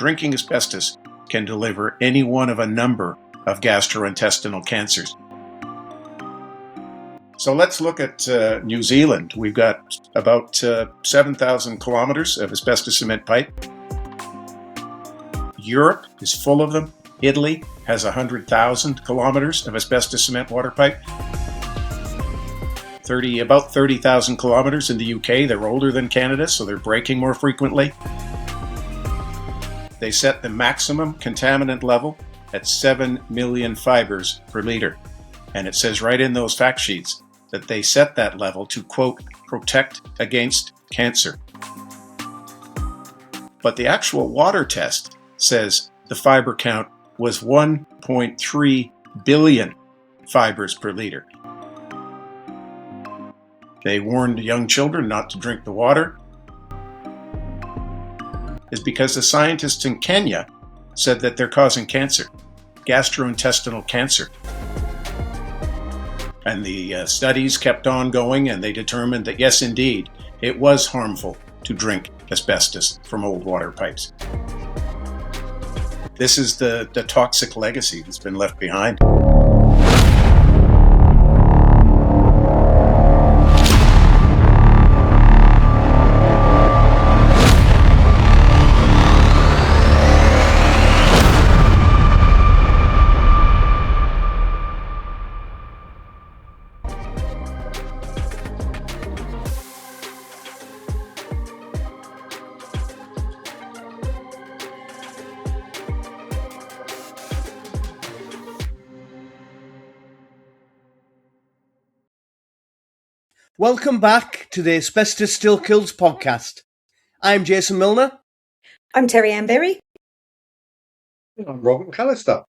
drinking asbestos can deliver any one of a number of gastrointestinal cancers. So let's look at New Zealand. We've got about 7,000 kilometres of asbestos cement pipe. Europe is full of them. Italy has 100,000 kilometres of asbestos cement water pipe. About 30,000 kilometres in the UK. They're older than Canada, so they're breaking more frequently. They set the maximum contaminant level at 7 million fibres per litre. And it says right in those fact sheets that they set that level to, quote, protect against cancer. But the actual water test says the fibre count was 1.3 billion fibres per litre. They warned young children not to drink the water. Is because the scientists in Kenya said that they're causing cancer, gastrointestinal cancer. And the studies kept on going, and they determined that, yes, indeed, it was harmful to drink asbestos from old water pipes. This is the toxic legacy that's been left behind. Welcome back to the Asbestos Still Kills Podcast. I'm Jason Milner. I'm Terri-Ann Berry. And I'm Robert McAllister.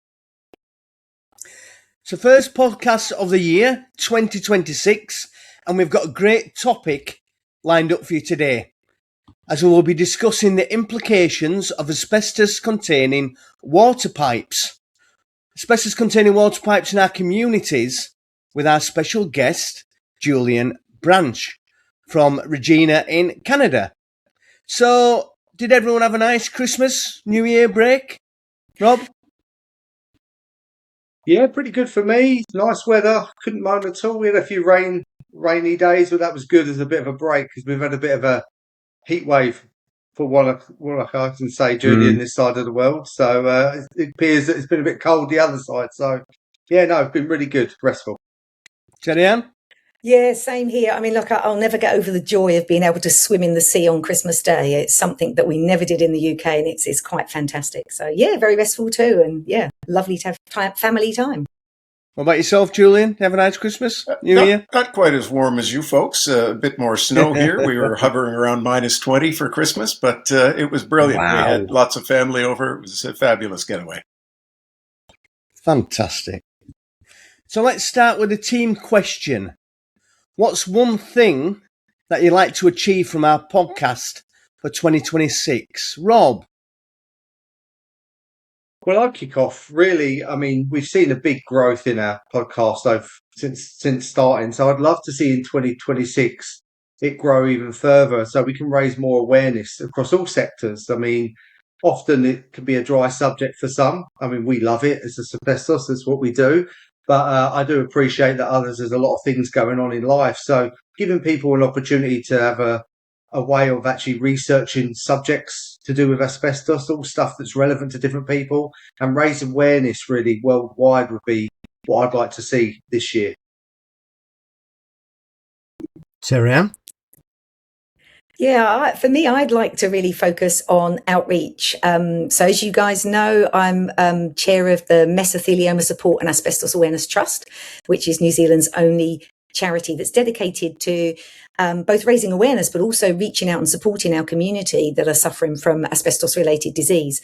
It's the first podcast of the year, 2026, and we've got a great topic lined up for you today, as we will be discussing the implications of asbestos-containing water pipes. Asbestos-containing water pipes in our communities with our special guest, Julian Branch from Regina in Canada. So, did everyone have a nice Christmas, New Year break? Rob? Yeah, pretty good for me. Nice weather. Couldn't moan at all. We had a few rainy days, but that was good as a bit of a break because we've had a bit of a heat wave for what I can say, Julian, this side of the world. So it appears that it's been a bit cold the other side. So, yeah, no, it's been really good, restful. Terri-Ann? Yeah, same here. I mean, look, I'll never get over the joy of being able to swim in the sea on Christmas Day. It's something that we never did in the UK, and it's quite fantastic. So, yeah, very restful too. And, yeah, lovely to have family time. What about yourself, Julian? Have a nice Christmas, New Year? Not quite as warm as you folks. A bit more snow here. We were hovering around minus 20 for Christmas, but it was brilliant. Wow. We had lots of family over. It was a fabulous getaway. Fantastic. So let's start with a team question. What's one thing that you'd like to achieve from our podcast for 2026? Rob? Well, I'll kick off. Really, I mean, we've seen a big growth in our podcast since starting. So I'd love to see in 2026 it grow even further so we can raise more awareness across all sectors. I mean, often it can be a dry subject for some. I mean, we love it. It's asbestos. That's what we do. But I do appreciate that there's a lot of things going on in life. So giving people an opportunity to have a way of actually researching subjects to do with asbestos, all stuff that's relevant to different people, and raise awareness really worldwide would be what I'd like to see this year. Terri-Ann? Yeah, for me, I'd like to really focus on outreach. So as you guys know, I'm chair of the Mesothelioma Support and Asbestos Awareness Trust, which is New Zealand's only charity that's dedicated to both raising awareness, but also reaching out and supporting our community that are suffering from asbestos-related disease.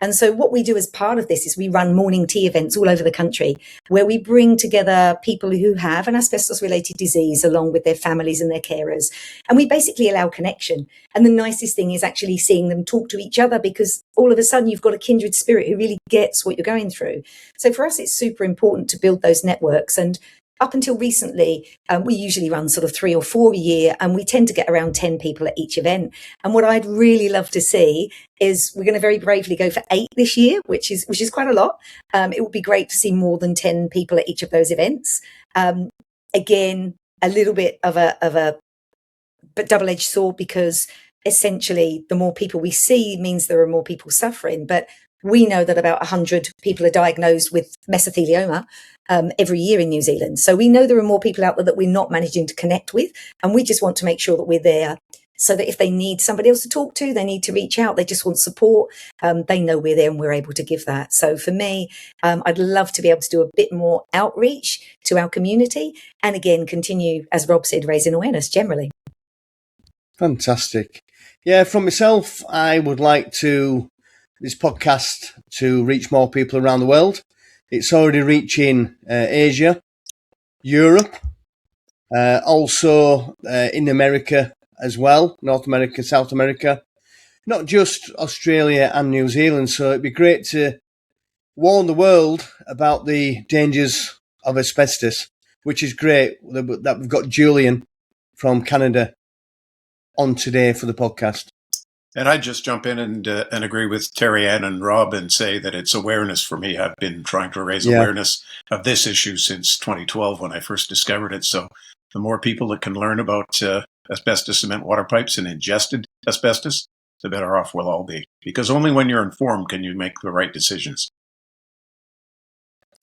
And so what we do as part of this is we run morning tea events all over the country where we bring together people who have an asbestos-related disease along with their families and their carers. And we basically allow connection. And the nicest thing is actually seeing them talk to each other because all of a sudden you've got a kindred spirit who really gets what you're going through. So for us, it's super important to build those networks. And up until recently, we usually run sort of 3 or 4 a year, and we tend to get around 10 people at each event. And what I'd really love to see is we're going to very bravely go for 8 this year, which is quite a lot. It would be great to see more than 10 people at each of those events. Again, a little bit of a but double-edged sword, because essentially the more people we see means there are more people suffering. But we know that about 100 people are diagnosed with mesothelioma every year in New Zealand. So we know there are more people out there that we're not managing to connect with. And we just want to make sure that we're there so that if they need somebody else to talk to, they need to reach out, they just want support, they know we're there and we're able to give that. So for me, I'd love to be able to do a bit more outreach to our community. And again, continue, as Rob said, raising awareness generally. Fantastic. Yeah, from myself, I would like this podcast to reach more people around the world. It's already reaching Asia, Europe, also in America as well, North America, South America, not just Australia and New Zealand. So it'd be great to warn the world about the dangers of asbestos, which is great that we've got Julian from Canada on today for the podcast. And I'd just jump in and agree with Terri-Ann and Rob and say that it's awareness for me. I've been trying to raise awareness of this issue since 2012 when I first discovered it. So the more people that can learn about asbestos cement water pipes and ingested asbestos, the better off we'll all be. Because only when you're informed can you make the right decisions.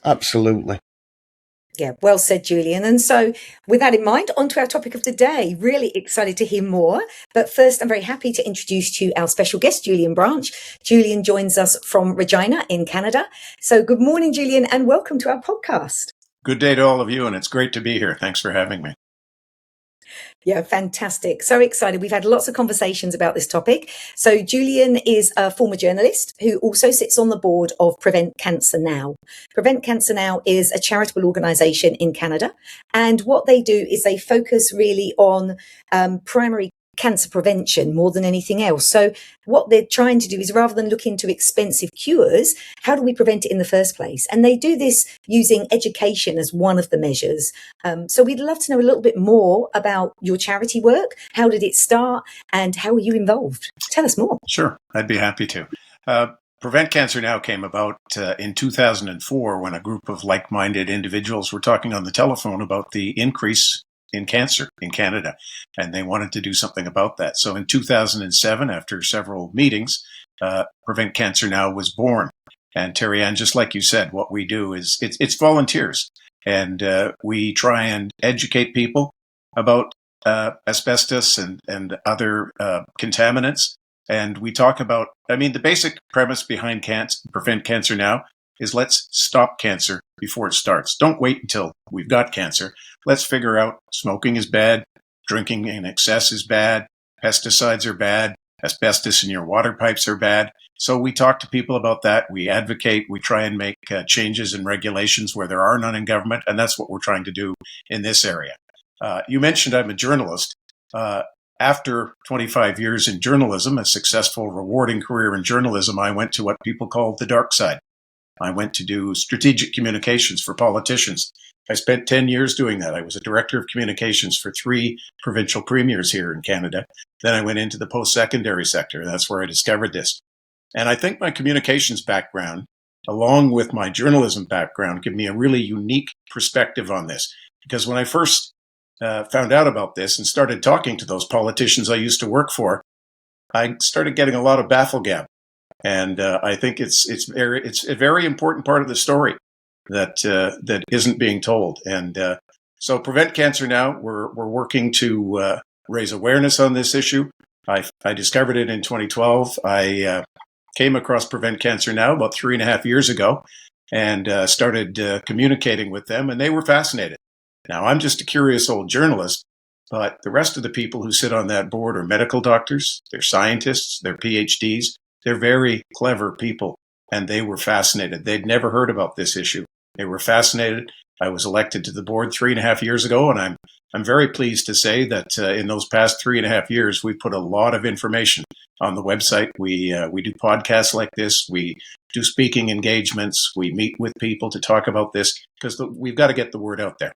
Absolutely. Yeah, well said, Julian. And so with that in mind, on to our topic of the day. Really excited to hear more. But first, I'm very happy to introduce to you our special guest, Julian Branch. Julian joins us from Regina in Canada. So good morning, Julian, and welcome to our podcast. Good day to all of you, and it's great to be here. Thanks for having me. Yeah, fantastic. So excited. We've had lots of conversations about this topic. So Julian is a former journalist who also sits on the board of Prevent Cancer Now. Prevent Cancer Now is a charitable organisation in Canada. And what they do is they focus really on primary cancer prevention more than anything else. So what they're trying to do is, rather than look into expensive cures, how do we prevent it in the first place? And they do this using education as one of the measures. So we'd love to know a little bit more about your charity work. How did it start and how were you involved? Tell us more. Sure, I'd be happy to. Prevent Cancer Now came about in 2004 when a group of like-minded individuals were talking on the telephone about the increase in cancer in Canada, and they wanted to do something about that. So in 2007, after several meetings, Prevent Cancer Now was born. And Terri-Ann, just like you said, what we do is it's volunteers, and we try and educate people about asbestos and other contaminants. And we talk about, the basic premise behind Prevent Cancer Now is let's stop cancer before it starts. Don't wait until we've got cancer. Let's figure out smoking is bad, drinking in excess is bad, pesticides are bad, asbestos in your water pipes are bad. So we talk to people about that. We advocate. We try and make changes in regulations where there are none in government, and that's what we're trying to do in this area. You mentioned I'm a journalist. After 25 years in journalism, a successful, rewarding career in journalism, I went to what people call the dark side. I went to do strategic communications for politicians. I spent 10 years doing that. I was a director of communications for 3 provincial premiers here in Canada. Then I went into the post-secondary sector. That's where I discovered this. And I think my communications background, along with my journalism background, give me a really unique perspective on this. Because when I first found out about this and started talking to those politicians I used to work for, I started getting a lot of bafflegab. And I think it's a very important part of the story that isn't being told. And so Prevent Cancer Now, we're working to raise awareness on this issue. I discovered it in 2012. I came across Prevent Cancer Now about 3.5 years ago and started communicating with them, and they were fascinated. Now, I'm just a curious old journalist, but the rest of the people who sit on that board are medical doctors, they're scientists, they're PhDs. They're very clever people, and they were fascinated. They'd never heard about this issue. They were fascinated. I was elected to the board 3.5 years ago, and I'm very pleased to say that in those past 3.5 years, we've put a lot of information on the website. We do podcasts like this. We do speaking engagements. We meet with people to talk about this because we've got to get the word out there.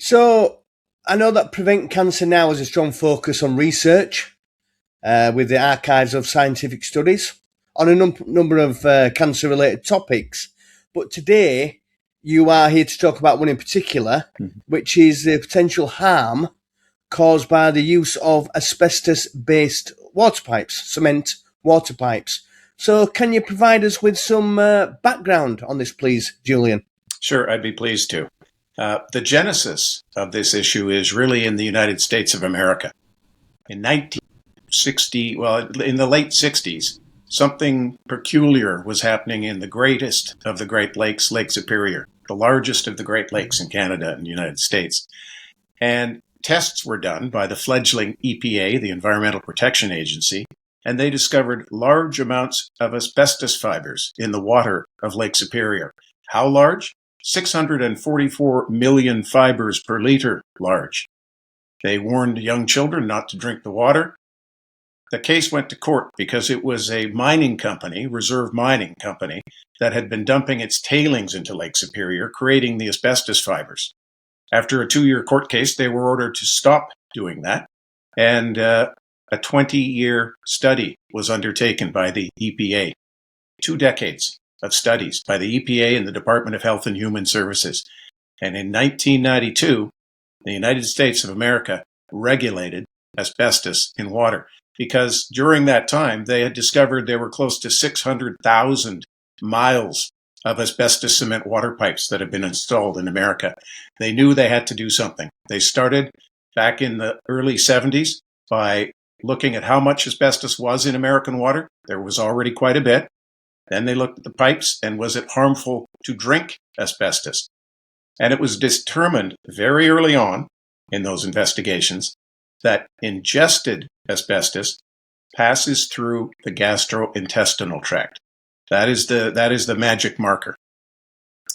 So I know that Prevent Cancer now has a strong focus on research with the archives of scientific studies on a number of cancer-related topics. But today, you are here to talk about one in particular, which is the potential harm caused by the use of asbestos-based water pipes, cement water pipes. So can you provide us with some background on this, please, Julian? Sure, I'd be pleased to. The genesis of this issue is really in the United States of America. In 1960, in the late 60s, something peculiar was happening in the greatest of the Great Lakes, Lake Superior, the largest of the Great Lakes in Canada and the United States. And tests were done by the fledgling EPA, the Environmental Protection Agency, and they discovered large amounts of asbestos fibers in the water of Lake Superior. How large? 644 million fibers per liter large. They warned young children not to drink the water. The case went to court because it was a mining company, reserve mining company, that had been dumping its tailings into Lake Superior, creating the asbestos fibers. After a 2-year court case, they were ordered to stop doing that, and a 20-year study was undertaken by the EPA. 2 decades of studies by the EPA and the Department of Health and Human Services. And in 1992, the United States of America regulated asbestos in water because during that time, they had discovered there were close to 600,000 miles of asbestos cement water pipes that have been installed in America. They knew they had to do something. They started back in the early 70s by looking at how much asbestos was in American water. There was already quite a bit. Then they looked at the pipes and was it harmful to drink asbestos? And it was determined very early on in those investigations that ingested asbestos passes through the gastrointestinal tract. That is the magic marker.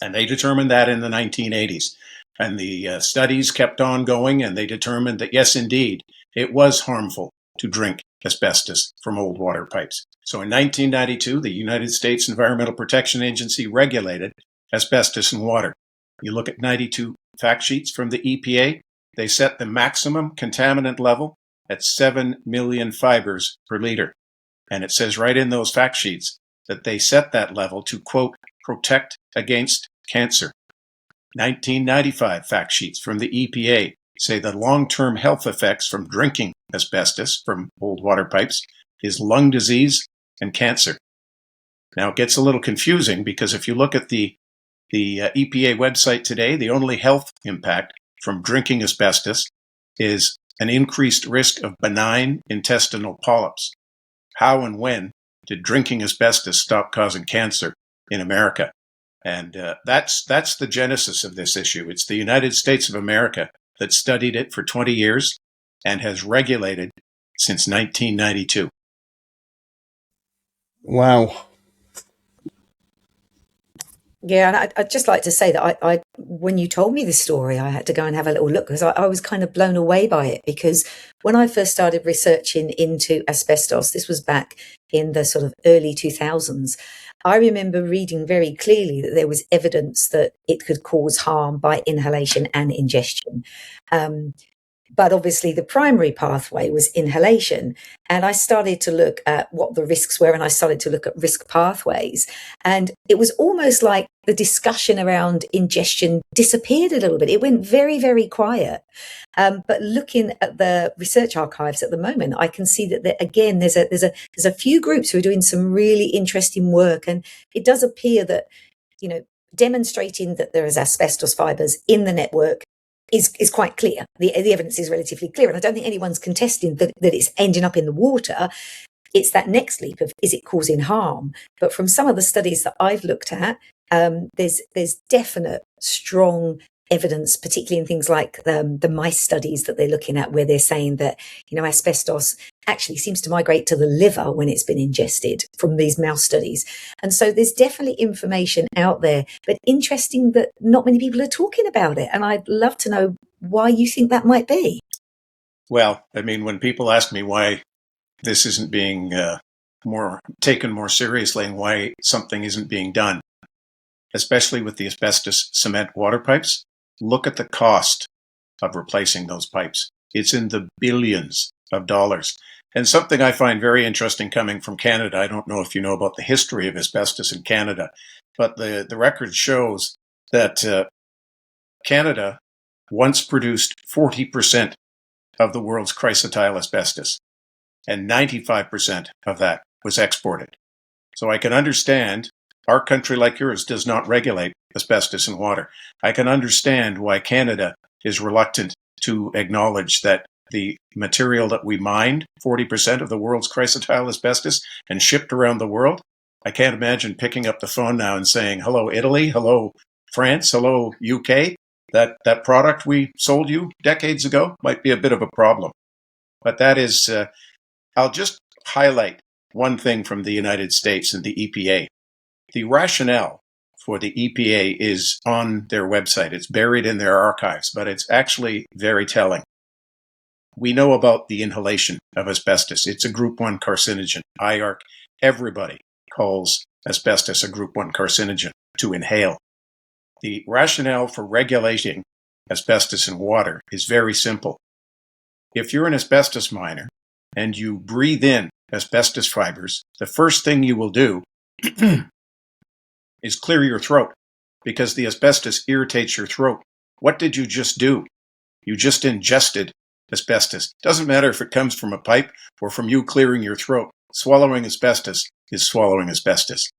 And they determined that in the 1980s. And the studies kept on going, and they determined that, yes, indeed, it was harmful to drink asbestos from old water pipes. So in 1992, the United States Environmental Protection Agency regulated asbestos in water. You look at 92 fact sheets from the EPA, they set the maximum contaminant level at 7 million fibers per liter. And it says right in those fact sheets that they set that level to, quote, protect against cancer. 1995 fact sheets from the EPA say the long-term health effects from drinking asbestos from old water pipes is lung disease and cancer. Now, it gets a little confusing because if you look at the EPA website today, the only health impact from drinking asbestos is an increased risk of benign intestinal polyps. How and when did drinking asbestos stop causing cancer in America? And that's the genesis of this issue. It's the United States of America that studied it for 20 years and has regulated since 1992. Wow. Yeah, and I'd just like to say that I when you told me this story, I had to go and have a little look because I was kind of blown away by it. Because when I first started researching into asbestos, this was back in the sort of early 2000s, I remember reading very clearly that there was evidence that it could cause harm by inhalation and ingestion. But obviously the primary pathway was inhalation. And I started to look at what the risks were, and I started to look at risk pathways. And it was almost like the discussion around ingestion disappeared a little bit. It went very, very quiet. But looking at the research archives at the moment, I can see that again, there's a few groups who are doing some really interesting work. And it does appear that, demonstrating that there is asbestos fibers in the network is quite clear. The evidence is relatively clear, and I don't think anyone's contesting that it's ending up in the water. It's that next leap of, is it causing harm? But from some of the studies that I've looked at, there's definite strong evidence, particularly in things like the mice studies that they're looking at, where they're saying that asbestos actually seems to migrate to the liver when it's been ingested from these mouse studies. And so there's definitely information out there, but interesting that not many people are talking about it. And I'd love to know why you think that might be. Well, I mean, when people ask me why this isn't being taken more seriously and why something isn't being done, especially with the asbestos cement water pipes, look at the cost of replacing those pipes. It's in the billions of dollars. And something I find very interesting coming from Canada, I don't know if you know about the history of asbestos in Canada, but the record shows that Canada once produced 40% of the world's chrysotile asbestos, and 95% of that was exported. So I can understand our country, like yours, does not regulate asbestos in water. I can understand why Canada is reluctant to acknowledge that the material that we mined, 40% of the world's chrysotile asbestos, and shipped around the world. I can't imagine picking up the phone now and saying, hello, Italy, hello, France, hello, UK. That product we sold you decades ago might be a bit of a problem. But that is, I'll just highlight one thing from the United States and the EPA. The rationale for the EPA is on their website. It's buried in their archives, but it's actually very telling. We know about the inhalation of asbestos. It's a group 1 carcinogen. IARC, everybody calls asbestos a group 1 carcinogen to inhale. The rationale for regulating asbestos in water is very simple. If you're an asbestos miner and you breathe in asbestos fibers, the first thing you will do is clear your throat because the asbestos irritates your throat. What did you just do? You just ingested asbestos. Doesn't matter if it comes from a pipe or from you clearing your throat. Swallowing asbestos is swallowing asbestos.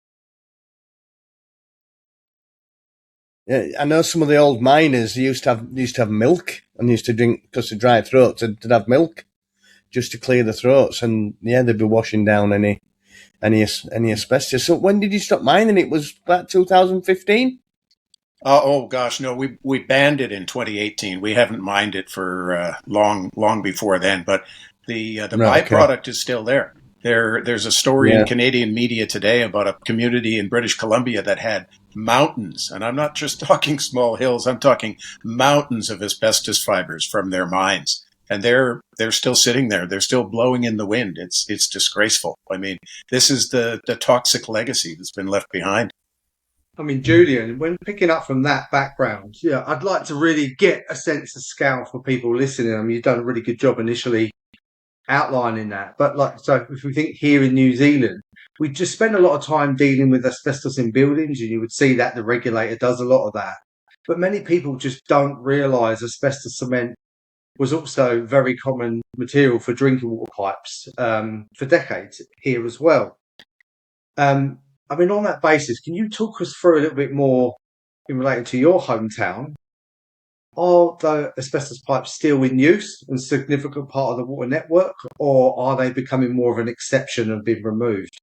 Yeah, I know some of the old miners used to have milk and used to drink, because of dry throats, they'd have milk just to clear the throats, and yeah, they'd be washing down any asbestos. So when did you stop mining? It was about 2015. Oh gosh, no, we banned it in 2018. We haven't mined it for long before then, but the byproduct is still there. There's a story in Canadian media today about a community in British Columbia that had mountains, and I'm not just talking small hills, I'm talking mountains of asbestos fibers from their mines. And they're still sitting there. They're still blowing in the wind. It's disgraceful. I mean, this is the toxic legacy that's been left behind. I mean, Julian, when picking up from that background, yeah, I'd like to really get a sense of scale for people listening. I mean, you've done a really good job initially outlining that. But so if we think here in New Zealand, we just spend a lot of time dealing with asbestos in buildings, and you would see that the regulator does a lot of that. But many people just don't realise asbestos cement was also very common material for drinking water pipes for decades here as well. I mean, on that basis, can you talk us through a little bit more in relation to your hometown? Are the asbestos pipes still in use and a significant part of the water network, or are they becoming more of an exception and being removed?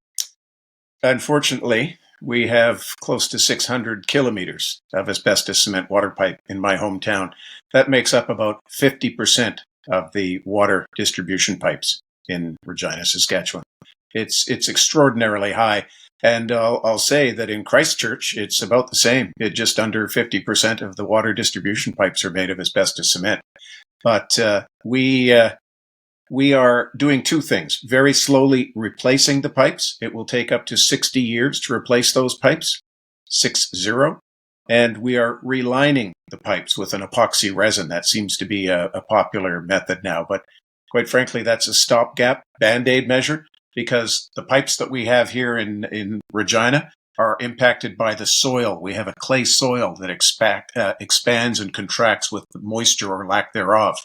Unfortunately, we have close to 600 kilometres of asbestos cement water pipe in my hometown. That makes up about 50% of the water distribution pipes in Regina, Saskatchewan. It's extraordinarily high. And I'll say that in Christchurch, it's about the same. Just under 50% of the water distribution pipes are made of asbestos cement. But we are doing two things. Very slowly replacing the pipes. It will take up to 60 years to replace those pipes, 60. And we are relining the pipes with an epoxy resin. That seems to be a popular method now. But quite frankly, that's a stopgap Band-Aid measure, because the pipes that we have here in Regina are impacted by the soil. We have a clay soil that expands and contracts with the moisture or lack thereof,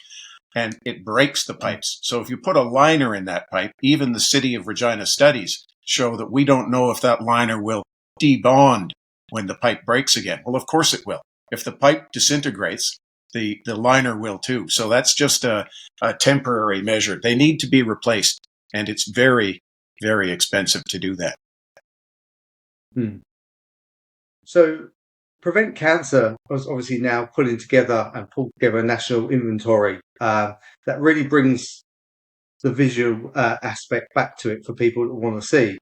and it breaks the pipes. So if you put a liner in that pipe, even the City of Regina studies show that we don't know if that liner will debond when the pipe breaks again. Well, of course it will. If the pipe disintegrates, the liner will too. So that's just a temporary measure. They need to be replaced. And it's very, very expensive to do that. So Prevent Cancer was obviously now putting together a national inventory that really brings the visual aspect back to it for people that want to see.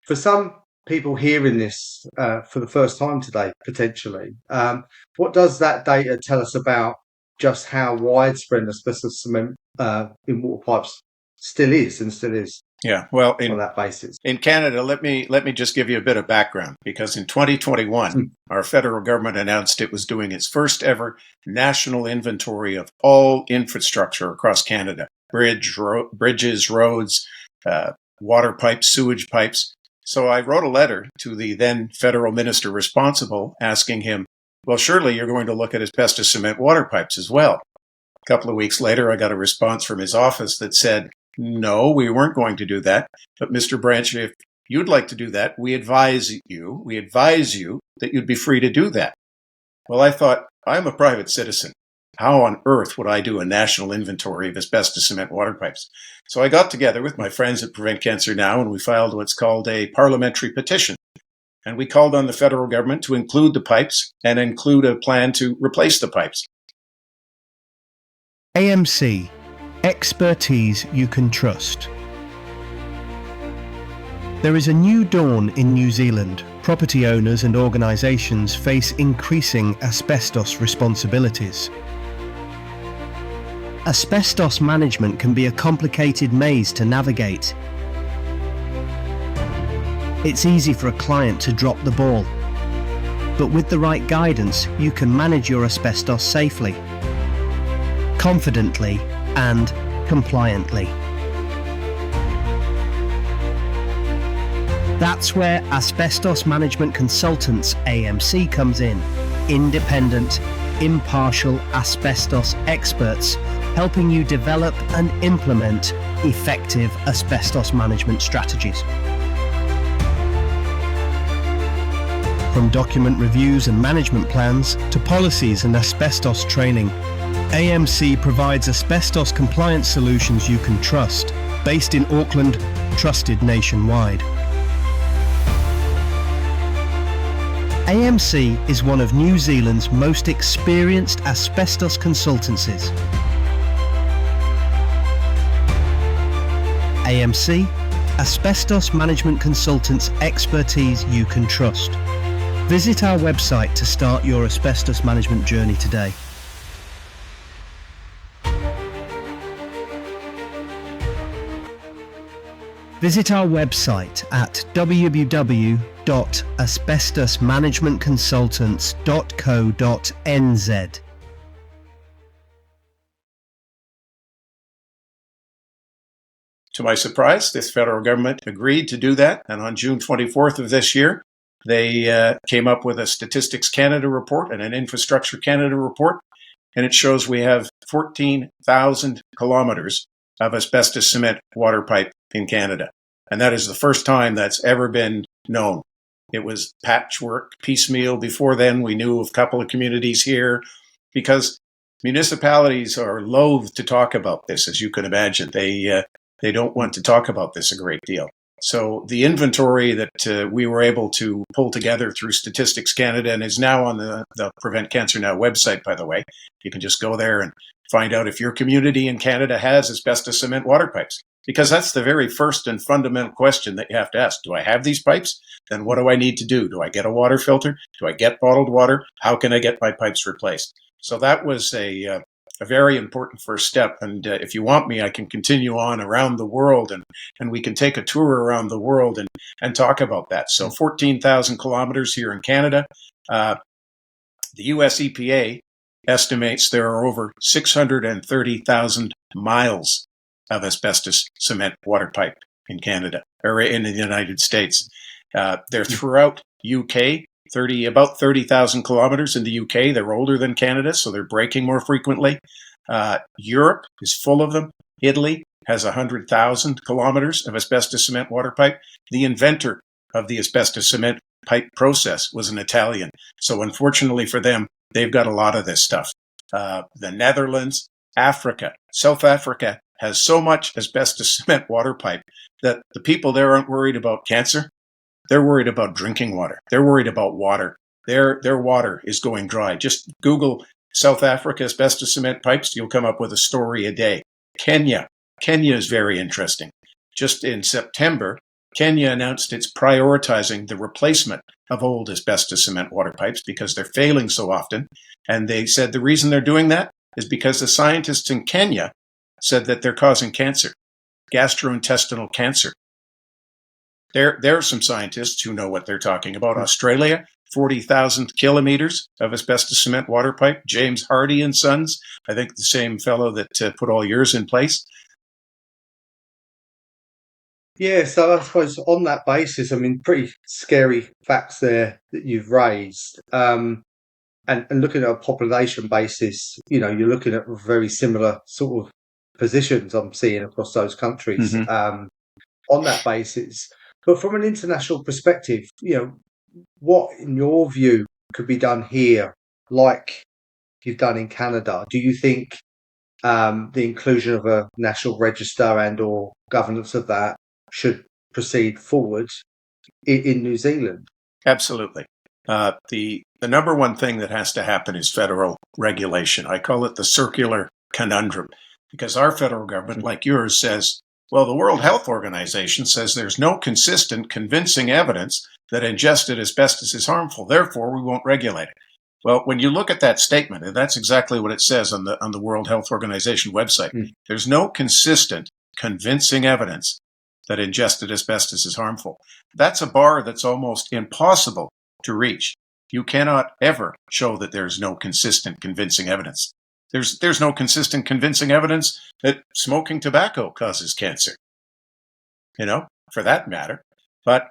For some people hearing this for the first time today, potentially, what does that data tell us about just how widespread asbestos cement in water pipes still is and still is Yeah, well, on that basis. in Canada, let me just give you a bit of background, because in 2021, our federal government announced it was doing its first ever national inventory of all infrastructure across Canada: bridges, roads, water pipes, sewage pipes. So I wrote a letter to the then federal minister responsible, asking him, well, surely you're going to look at asbestos cement water pipes as well. A couple of weeks later, I got a response from his office that said, no, we weren't going to do that. But Mr. Branch, if you'd like to do that, we advise you that you'd be free to do that. Well, I thought, I'm a private citizen. How on earth would I do a national inventory of asbestos cement water pipes? So I got together with my friends at Prevent Cancer Now, and we filed what's called a parliamentary petition. And we called on the federal government to include the pipes and include a plan to replace the pipes. AMC, expertise you can trust. There is a new dawn in New Zealand. Property owners and organisations face increasing asbestos responsibilities. Asbestos management can be a complicated maze to navigate. It's easy for a client to drop the ball, but with the right guidance, you can manage your asbestos safely, confidently and compliantly. That's where Asbestos Management Consultants AMC comes in. Independent, impartial asbestos experts helping you develop and implement effective asbestos management strategies. From document reviews and management plans to policies and asbestos training, AMC provides asbestos compliance solutions you can trust. Based in Auckland, trusted nationwide. AMC is one of New Zealand's most experienced asbestos consultancies. AMC, Asbestos Management Consultants expertise you can trust. Visit our website to start your asbestos management journey today. Visit our website at www.asbestosmanagementconsultants.co.nz. To my surprise, this federal government agreed to do that, and on June 24th of this year, they came up with a Statistics Canada report and an Infrastructure Canada report, and it shows we have 14,000 kilometres of asbestos cement water pipe in Canada. And that is the first time that's ever been known. It was patchwork, piecemeal. Before then, we knew of a couple of communities here, because municipalities are loath to talk about this, as you can imagine. They don't want to talk about this a great deal. So the inventory that we were able to pull together through Statistics Canada, and is now on the Prevent Cancer Now website, by the way. You can just go there and find out if your community in Canada has asbestos cement water pipes. Because that's the very first and fundamental question that you have to ask. Do I have these pipes? Then what do I need to do? Do I get a water filter? Do I get bottled water? How can I get my pipes replaced? So that was a very important first step. And if you want me, I can continue on around the world, and we can take a tour around the world and talk about that. So 14,000 kilometers here in Canada. The US EPA estimates there are over 630,000 miles of asbestos cement water pipe in Canada, or in the United States. They're throughout UK, about 30,000 kilometers in the UK. They're older than Canada, so they're breaking more frequently. Europe is full of them. Italy has 100,000 kilometers of asbestos cement water pipe. The inventor of the asbestos cement pipe process was an Italian. So unfortunately for them, they've got a lot of this stuff. The Netherlands, Africa, South Africa has so much asbestos cement water pipe that the people there aren't worried about cancer. They're worried about drinking water. They're worried about water. Their water is going dry. Just Google South Africa asbestos cement pipes. You'll come up with a story a day. Kenya is very interesting. Just in September, Kenya announced it's prioritizing the replacement of old asbestos cement water pipes because they're failing so often. And they said the reason they're doing that is because the scientists in Kenya said that they're causing cancer. gastrointestinal cancer. There are some scientists who know what they're talking about. Australia, 40,000 kilometres of asbestos cement water pipe. James Hardy and Sons, I think the same fellow that put all yours in place. Yeah, so I suppose on that basis, I mean, pretty scary facts there that you've raised. And looking at a population basis, you're looking at very similar sort of positions I'm seeing across those countries on that basis. But from an international perspective, what, in your view, could be done here like you've done in Canada? Do you think the inclusion of a national register and or governance of that should proceed forward in New Zealand? Absolutely. The number one thing that has to happen is federal regulation. I call it the circular conundrum, because our federal government, like yours, says, well, the World Health Organization says there's no consistent, convincing evidence that ingested asbestos is harmful. Therefore, we won't regulate it. Well, when you look at that statement, and that's exactly what it says on the World Health Organization website, there's no consistent, convincing evidence that ingested asbestos is harmful. That's a bar that's almost impossible to reach. You cannot ever show that there's no consistent, convincing evidence. There's no consistent, convincing evidence that smoking tobacco causes cancer, for that matter. But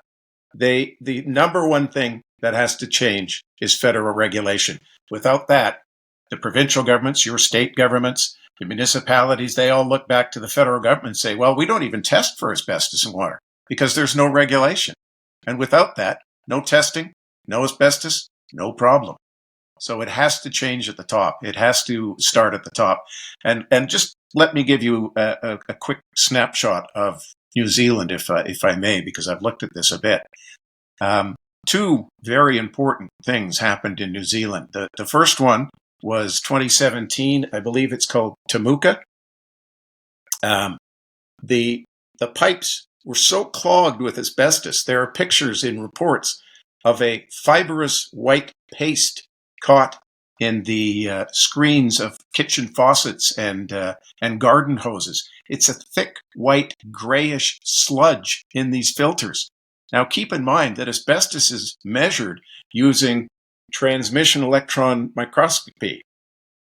the number one thing that has to change is federal regulation. Without that, the provincial governments, your state governments, the municipalities, they all look back to the federal government and say, well, we don't even test for asbestos in water because there's no regulation. And without that, no testing, no asbestos, no problem. So it has to change at the top. It has to start at the top. And just let me give you a quick snapshot of New Zealand, if I may, because I've looked at this a bit. Two very important things happened in New Zealand. The first one was 2017. I believe it's called Temuka. The pipes were so clogged with asbestos. There are pictures in reports of a fibrous white paste caught in the screens of kitchen faucets and garden hoses. It's a thick, white, grayish sludge in these filters. Now, keep in mind that asbestos is measured using transmission electron microscopy.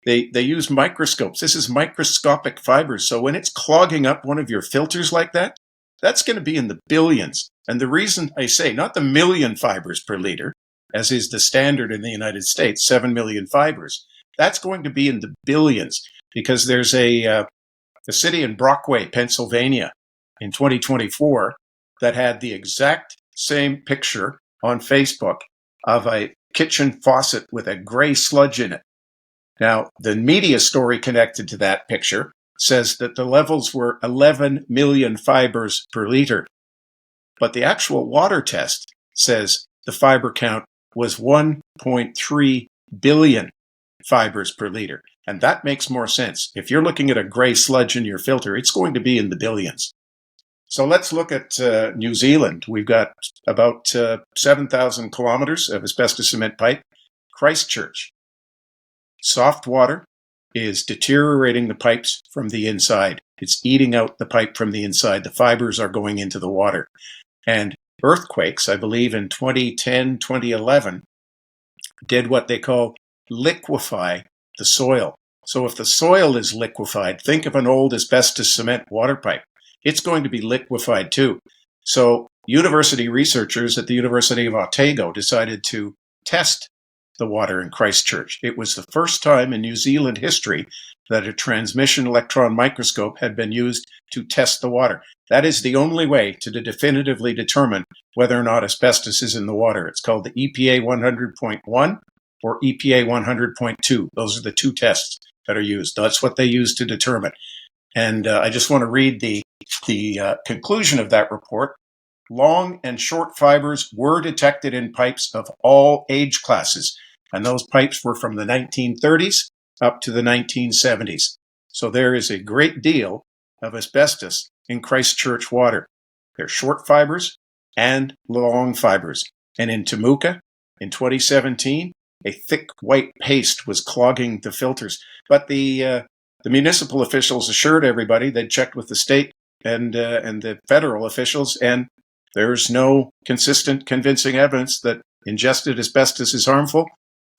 They use microscopes. This is microscopic fibers. So when it's clogging up one of your filters like that, that's going to be in the billions. And the reason I say not the million fibers per liter, as is the standard in the United States, 7 million fibers, that's going to be in the billions, because there's a city in Brockway, Pennsylvania, in 2024 that had the exact same picture on Facebook of a kitchen faucet with a gray sludge in it. Now, the media story connected to that picture says that the levels were 11 million fibers per liter. But the actual water test says the fiber count was 1.3 billion fibers per liter. And that makes more sense. If you're looking at a gray sludge in your filter, it's going to be in the billions. So let's look at New Zealand. We've got about 7,000 kilometres of asbestos cement pipe. Christchurch. Soft water is deteriorating the pipes from the inside. It's eating out the pipe from the inside. The fibers are going into the water. And earthquakes, I believe in 2010, 2011, did what they call liquefy the soil. So if the soil is liquefied, think of an old asbestos cement water pipe. It's going to be liquefied too. So university researchers at the University of Otago decided to test the water in Christchurch. It was the first time in New Zealand history that a transmission electron microscope had been used to test the water. That is the only way to definitively determine whether or not asbestos is in the water. It's called the EPA 100.1 or EPA 100.2. Those are the two tests that are used. That's what they use to determine. And I just want to read the conclusion of that report. Long and short fibers were detected in pipes of all age classes, and those pipes were from the 1930s up to the 1970s. So there is a great deal of asbestos in Christchurch water. They're short fibers and long fibers. And in Temuka, in 2017, a thick white paste was clogging the filters. But the municipal officials assured everybody they'd checked with the state. and the federal officials, and there's no consistent, convincing evidence that ingested asbestos is harmful,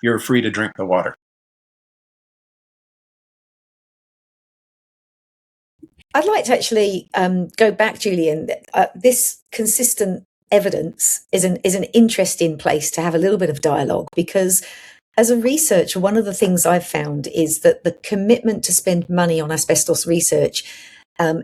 you're free to drink the water. I'd like to actually go back, Julian. This consistent evidence is an interesting place to have a little bit of dialogue, because as a researcher, one of the things I've found is that the commitment to spend money on asbestos research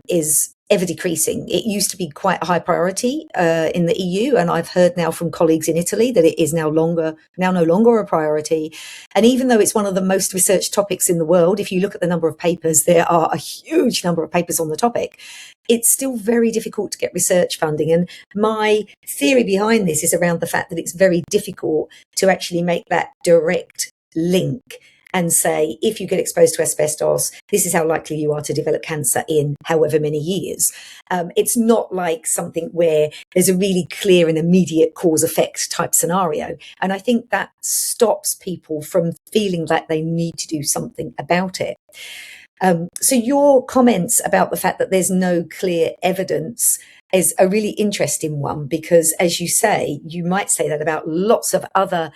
is ever decreasing. It used to be quite a high priority in the EU, and I've heard now from colleagues in Italy that it is now no longer a priority. And even though it's one of the most researched topics in the world, if you look at the number of papers, there are a huge number of papers on the topic. It's still very difficult to get research funding. And my theory behind this is around the fact that it's very difficult to actually make that direct link and say, if you get exposed to asbestos, this is how likely you are to develop cancer in however many years. It's not like something where there's a really clear and immediate cause-effect type scenario. And I think that stops people from feeling like they need to do something about it. So your comments about the fact that there's no clear evidence is a really interesting one, because, as you say, you might say that about lots of other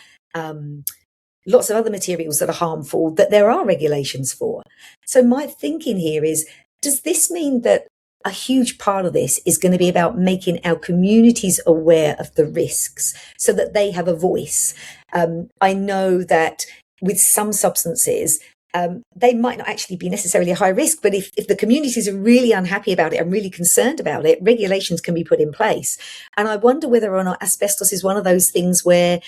materials that are harmful that there are regulations for. So my thinking here is, does this mean that a huge part of this is going to be about making our communities aware of the risks so that they have a voice? I know that with some substances, they might not actually be necessarily a high risk, but if the communities are really unhappy about it and really concerned about it, regulations can be put in place. And I wonder whether or not asbestos is one of those things where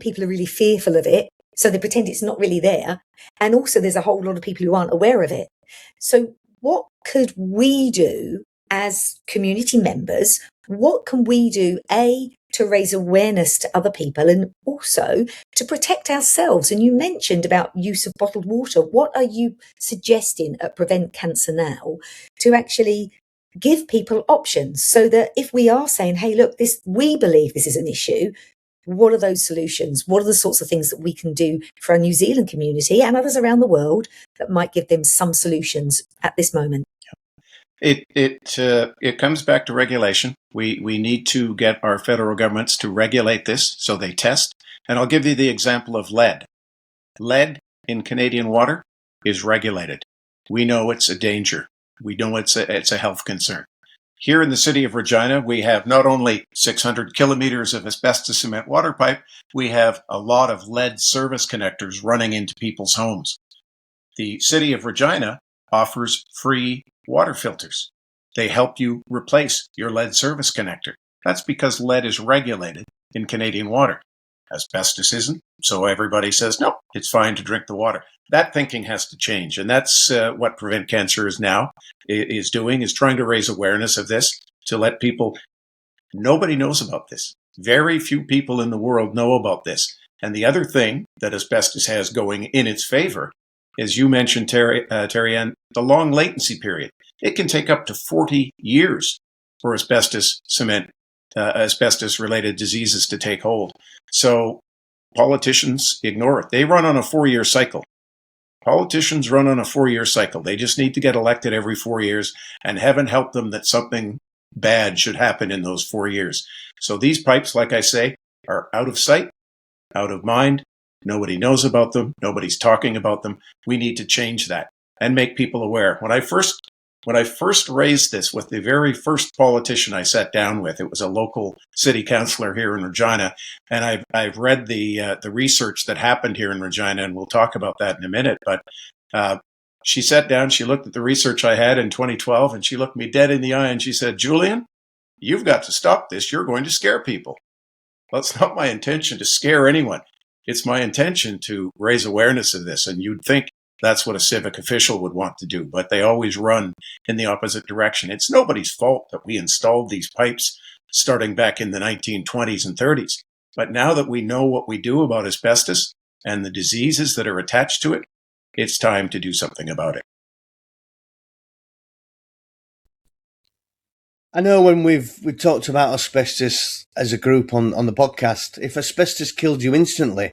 people are really fearful of it, so they pretend it's not really there. And also there's a whole lot of people who aren't aware of it. So what could we do as community members? What can we do, to raise awareness to other people, and also to protect ourselves? And you mentioned about use of bottled water. What are you suggesting at Prevent Cancer Now to actually give people options, so that if we are saying, hey, look, we believe this is an issue, what are those solutions? What are the sorts of things that we can do for our New Zealand community and others around the world that might give them some solutions at this moment? It comes back to regulation. We need to get our federal governments to regulate this so they test. And I'll give you the example of lead. Lead in Canadian water is regulated. We know it's a danger. We know it's a health concern. Here in the city of Regina, we have not only 600 kilometres of asbestos cement water pipe, we have a lot of lead service connectors running into people's homes. The city of Regina offers free water filters. They help you replace your lead service connector. That's because lead is regulated in Canadian water. Asbestos isn't, so everybody says, no, it's fine to drink the water. That thinking has to change, and that's what Prevent Cancer is doing, is trying to raise awareness of this, to let people. Nobody knows about this. Very few people in the world know about this. And the other thing that asbestos has going in its favor, as you mentioned, Terri-Ann, the long latency period. It can take up to 40 years for asbestos-related diseases to take hold. So politicians ignore it. They run on a 4-year cycle. Politicians run on a 4-year cycle. They just need to get elected every 4 years, and heaven help them that something bad should happen in those 4 years. So these pipes, like I say, are out of sight, out of mind. Nobody knows about them. Nobody's talking about them. We need to change that and make people aware. When I first raised this with the very first politician I sat down with, it was a local city councillor here in Regina, and I've read the research that happened here in Regina, and we'll talk about that in a minute. But she sat down, she looked at the research I had in 2012, and she looked me dead in the eye and she said, "Julian, you've got to stop this. You're going to scare people." Well, it's not my intention to scare anyone. It's my intention to raise awareness of this, and you'd think that's what a civic official would want to do, but they always run in the opposite direction. It's nobody's fault that we installed these pipes starting back in the 1920s and 30s. But now that we know what we do about asbestos and the diseases that are attached to it, it's time to do something about it. I know when we've talked about asbestos as a group on the podcast, if asbestos killed you instantly,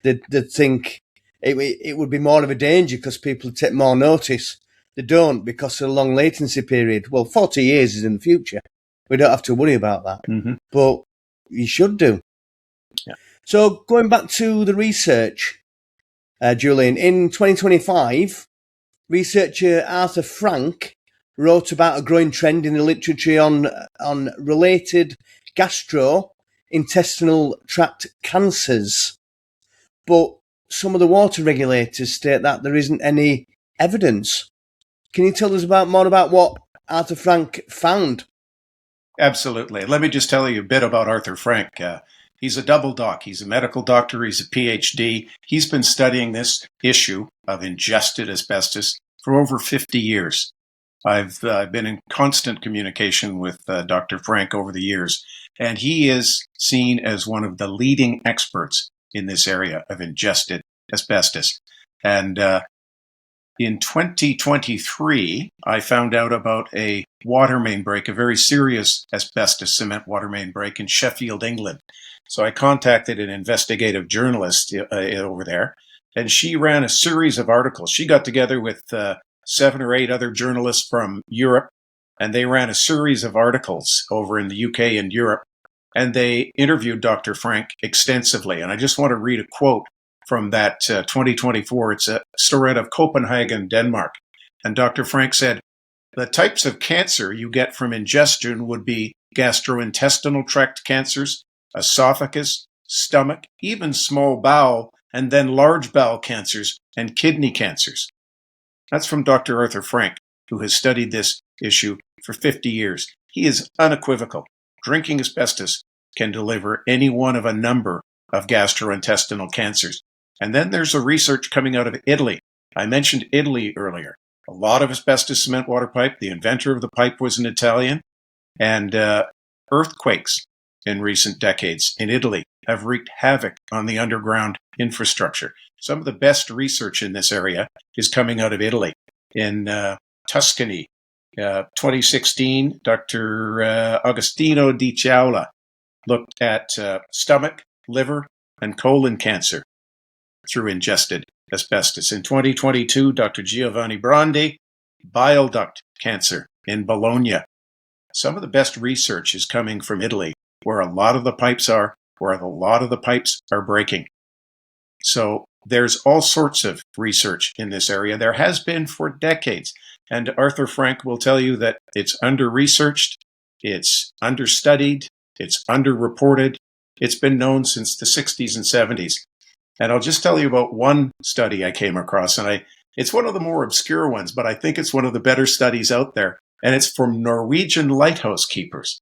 they'd think it would be more of a danger because people would take more notice. they don't because of the long latency period. Well, 40 years is in the future. We don't have to worry about that. Mm-hmm. But you should do. Yeah. So going back to the research, Julian, in 2025, researcher Arthur Frank wrote about a growing trend in the literature on related gastrointestinal tract cancers. But some of the water regulators state that there isn't any evidence. Can you tell us more about what Arthur Frank found? Absolutely. Let me just tell you a bit about Arthur Frank. He's a double doc. He's a medical doctor. He's a PhD. He's been studying this issue of ingested asbestos for over 50 years. I've been in constant communication with Dr. Frank over the years, and he is seen as one of the leading experts in this area of ingested asbestos. And in 2023, I found out about a water main break, a very serious asbestos cement water main break in Sheffield, England. So I contacted an investigative journalist over there, and she ran a series of articles. She got together with 7 or 8 other journalists from Europe, and they ran a series of articles over in the UK and Europe, and they interviewed Dr. Frank extensively. And I just want to read a quote from that 2024. It's a story out of Copenhagen, Denmark. And Dr. Frank said, "The types of cancer you get from ingestion would be gastrointestinal tract cancers, esophagus, stomach, even small bowel, and then large bowel cancers and kidney cancers." That's from Dr. Arthur Frank, who has studied this issue for 50 years. He is unequivocal. Drinking asbestos can deliver any one of a number of gastrointestinal cancers. And then there's a research coming out of Italy. I mentioned Italy earlier. A lot of asbestos cement water pipe. The inventor of the pipe was an Italian. And earthquakes in recent decades in Italy have wreaked havoc on the underground infrastructure. Some of the best research in this area is coming out of Italy. In Tuscany, 2016, Dr. Agostino Di Ciaula looked at stomach, liver, and colon cancer through ingested asbestos. In 2022, Dr. Giovanni Brandi, bile duct cancer in Bologna. Some of the best research is coming from Italy, where a lot of the pipes are, breaking. So there's all sorts of research in this area. There has been for decades. And Arthur Frank will tell you that it's under-researched, it's understudied, it's underreported. It's been known since the 60s and 70s. And I'll just tell you about one study I came across, and it's one of the more obscure ones, but I think it's one of the better studies out there. And it's from Norwegian lighthouse keepers.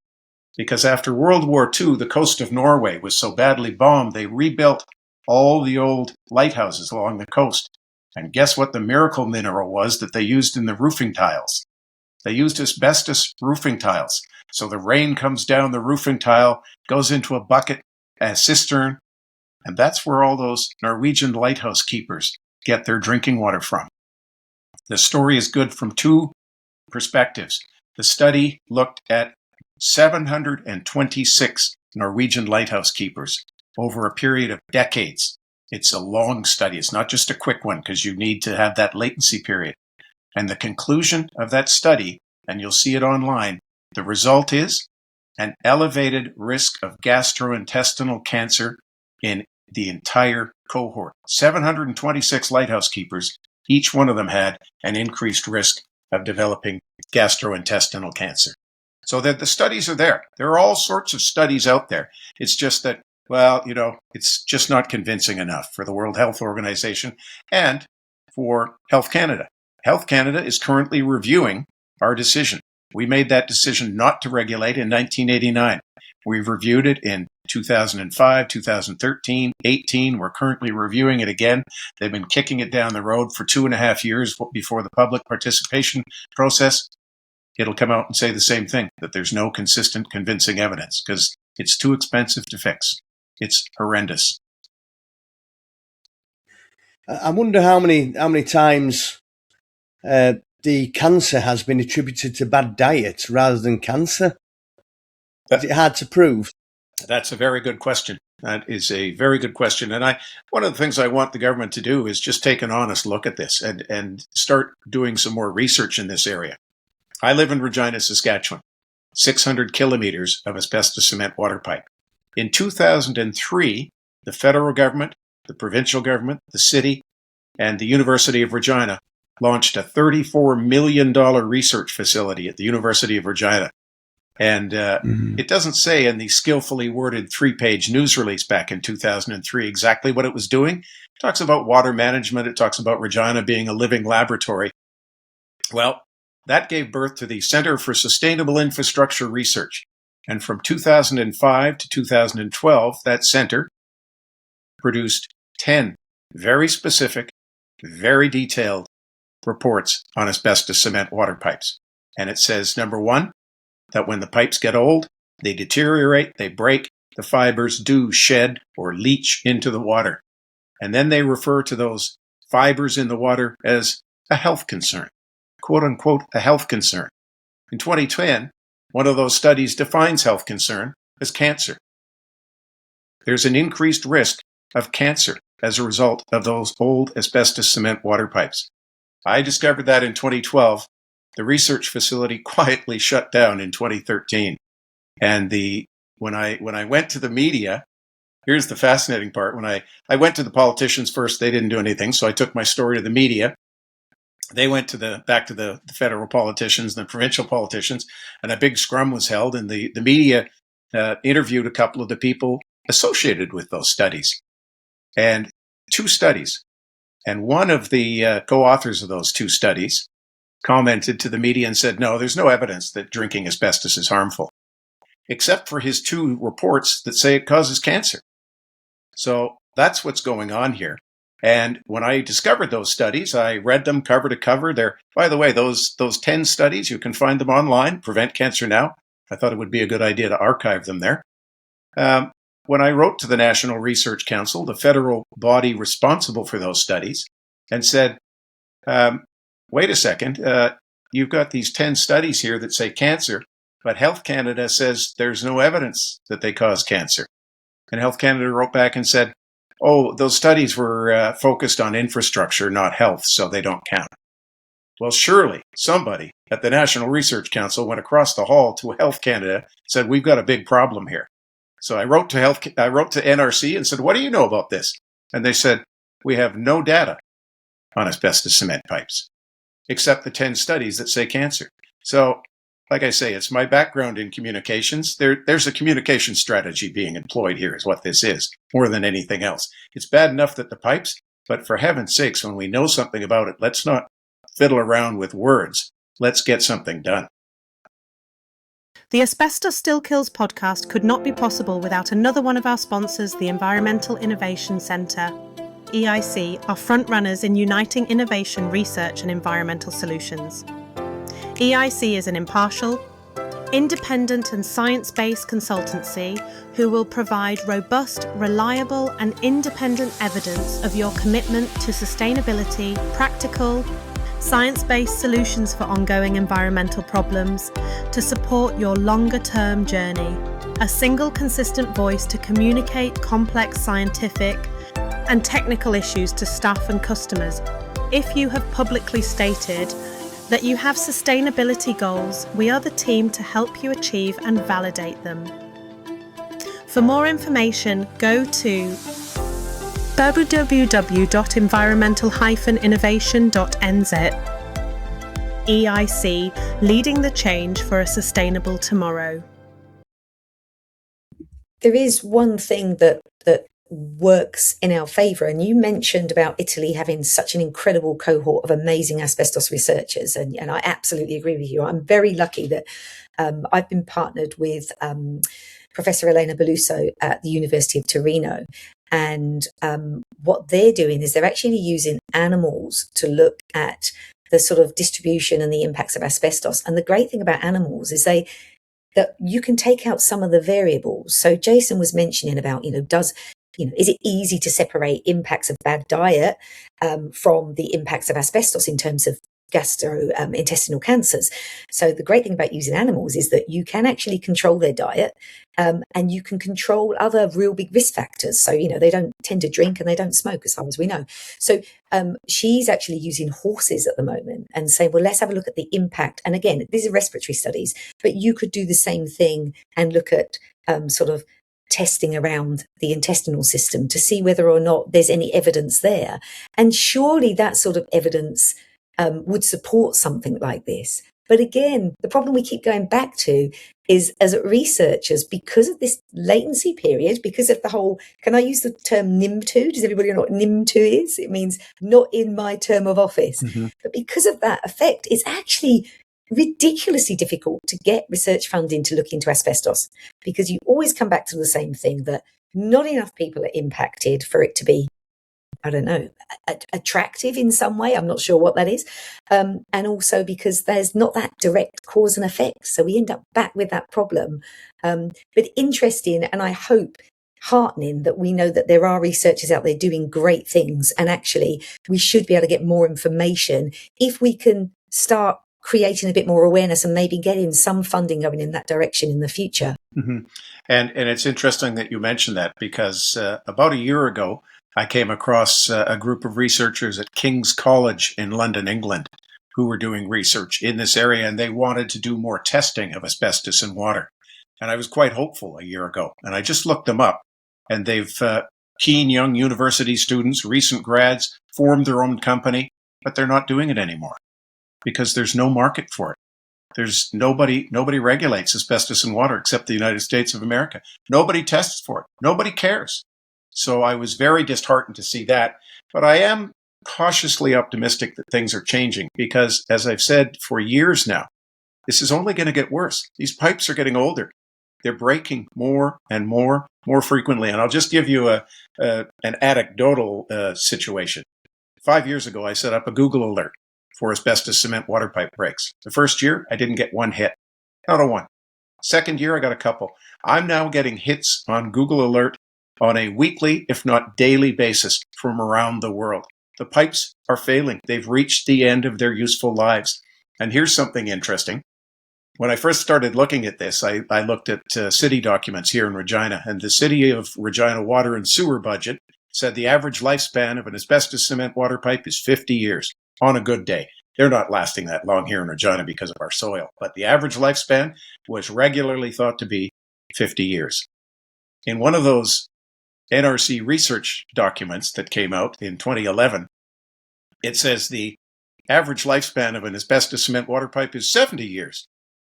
Because after World War II, the coast of Norway was so badly bombed, they rebuilt all the old lighthouses along the coast. And guess what the miracle mineral was that they used in the roofing tiles? They used asbestos roofing tiles. So the rain comes down the roofing tile, goes into a bucket, a cistern, and that's where all those Norwegian lighthouse keepers get their drinking water from. The story is good from 2 perspectives. The study looked at 726 Norwegian lighthouse keepers over a period of decades. It's a long study. It's not just a quick one because you need to have that latency period. And the conclusion of that study, and you'll see it online, the result is an elevated risk of gastrointestinal cancer in the entire cohort. 726 lighthouse keepers, each one of them had an increased risk of developing gastrointestinal cancer. So that the studies are there. There are all sorts of studies out there. It's just that, it's just not convincing enough for the World Health Organization and for Health Canada. Health Canada is currently reviewing our decision. We made that decision not to regulate in 1989. We've reviewed it in 2005, 2013, 18. We're currently reviewing it again. They've been kicking it down the road for 2.5 years before the public participation process. It'll come out and say the same thing, that there's no consistent, convincing evidence because it's too expensive to fix. It's horrendous. I wonder how many times the cancer has been attributed to bad diet rather than cancer. Is it hard to prove? That's a very good question. That is a very good question. And one of the things I want the government to do is just take an honest look at this and start doing some more research in this area. I live in Regina, Saskatchewan, 600 kilometres of asbestos cement water pipe. In 2003, the federal government, the provincial government, the city, and the University of Regina launched a $34 million research facility at the University of Regina. And it doesn't say in the skillfully worded 3-page news release back in 2003 exactly what it was doing. It talks about water management. It talks about Regina being a living laboratory. Well, that gave birth to the Center for Sustainable Infrastructure Research. And from 2005 to 2012, that center produced 10 very specific, very detailed reports on asbestos cement water pipes. And it says, number one, that when the pipes get old, they deteriorate, they break, the fibers do shed or leach into the water. And then they refer to those fibers in the water as a health concern, quote unquote, a health concern. In 2010, one of those studies defines health concern as cancer. There's an increased risk of cancer as a result of those old asbestos cement water pipes. I discovered that in 2012. The research facility quietly shut down in 2013. And when I went to the media, here's the fascinating part. When I went to the politicians first, they didn't do anything. So I took my story to the media. They went back to the federal politicians and the provincial politicians, and a big scrum was held. And the media interviewed a couple of the people associated with those studies. And 2 studies. And one of the co-authors of those 2 studies commented to the media and said, no, there's no evidence that drinking asbestos is harmful, except for his 2 reports that say it causes cancer. So that's what's going on here. And when I discovered those studies, I read them cover to cover. By the way, those 10 studies, you can find them online, Prevent Cancer Now. I thought it would be a good idea to archive them there. When I wrote to the National Research Council, the federal body responsible for those studies, and said, wait a second, you've got these 10 studies here that say cancer, but Health Canada says there's no evidence that they cause cancer. And Health Canada wrote back and said, oh, those studies were focused on infrastructure, not health, so they don't count. Well, surely somebody at the National Research Council went across the hall to Health Canada, said, we've got a big problem here. So I wrote to NRC and said, what do you know about this? And they said, we have no data on asbestos cement pipes, except the 10 studies that say cancer. So, like I say, it's my background in communications. There's a communication strategy being employed here is what this is, more than anything else. It's bad enough that the pipes, but for heaven's sakes, when we know something about it, let's not fiddle around with words. Let's get something done. The Asbestos Still Kills podcast could not be possible without another one of our sponsors, the Environmental Innovation Centre. EIC are front-runners in uniting innovation, research and environmental solutions. EIC is an impartial, independent and science-based consultancy who will provide robust, reliable and independent evidence of your commitment to sustainability, practical, science-based solutions for ongoing environmental problems to support your longer-term journey. A single consistent voice to communicate complex scientific and technical issues to staff and customers. If you have publicly stated that you have sustainability goals, we are the team to help you achieve and validate them. For more information, go to www.environmental-innovation.nz. EIC, leading the change for a sustainable tomorrow. There is one thing that works in our favour, and you mentioned about Italy having such an incredible cohort of amazing asbestos researchers, and I absolutely agree with you. I'm very lucky that I've been partnered with Professor Elena Belluso at the University of Torino, and what they're doing is they're actually using animals to look at the sort of distribution and the impacts of asbestos. And the great thing about animals is that you can take out some of the variables. So Jason was mentioning about, is it easy to separate impacts of bad diet from the impacts of asbestos in terms of gastrointestinal cancers. So the great thing about using animals is that you can actually control their diet, and you can control other real big risk factors. So, they don't tend to drink and they don't smoke, as far as we know. So she's actually using horses at the moment and saying, well, let's have a look at the impact. And again, these are respiratory studies, but you could do the same thing and look at sort of testing around the intestinal system to see whether or not there's any evidence there. And surely that sort of evidence would support something like this. But again, the problem we keep going back to is, as researchers, because of this latency period, because of the whole, can I use the term NIM2? Does everybody know what NIM2 is? It means not in my term of office. Mm-hmm. But because of that effect, it's actually ridiculously difficult to get research funding to look into asbestos, because you always come back to the same thing, that not enough people are impacted for it to be, I don't know, attractive in some way. I'm not sure what that is. And also because there's not that direct cause and effect. So we end up back with that problem. But interesting, and I hope heartening, that we know that there are researchers out there doing great things. And actually, we should be able to get more information if we can start creating a bit more awareness and maybe getting some funding going in that direction in the future. Mm-hmm. And it's interesting that you mentioned that, because about a year ago, I came across a group of researchers at King's College in London, England, who were doing research in this area, and they wanted to do more testing of asbestos in water. And I was quite hopeful a year ago, and I just looked them up, and they've keen young university students, recent grads, formed their own company, but they're not doing it anymore because there's no market for it. There's nobody regulates asbestos in water except the United States of America. Nobody tests for it. Nobody cares. So I was very disheartened to see that. But I am cautiously optimistic that things are changing, because, as I've said for years now, this is only going to get worse. These pipes are getting older. They're breaking more and more frequently. And I'll just give you an anecdotal situation. 5 years ago, I set up a Google alert for asbestos cement water pipe breaks. The first year, I didn't get one hit. Not a one. Second year, I got a couple. I'm now getting hits on Google Alert on a weekly, if not daily basis from around the world. The pipes are failing. They've reached the end of their useful lives. And here's something interesting. When I first started looking at this, I looked at city documents here in Regina, and the City of Regina water and sewer budget said the average lifespan of an asbestos cement water pipe is 50 years on a good day. They're not lasting that long here in Regina because of our soil, but the average lifespan was regularly thought to be 50 years. In one of those NRC research documents that came out in 2011, it says the average lifespan of an asbestos cement water pipe is 70 years.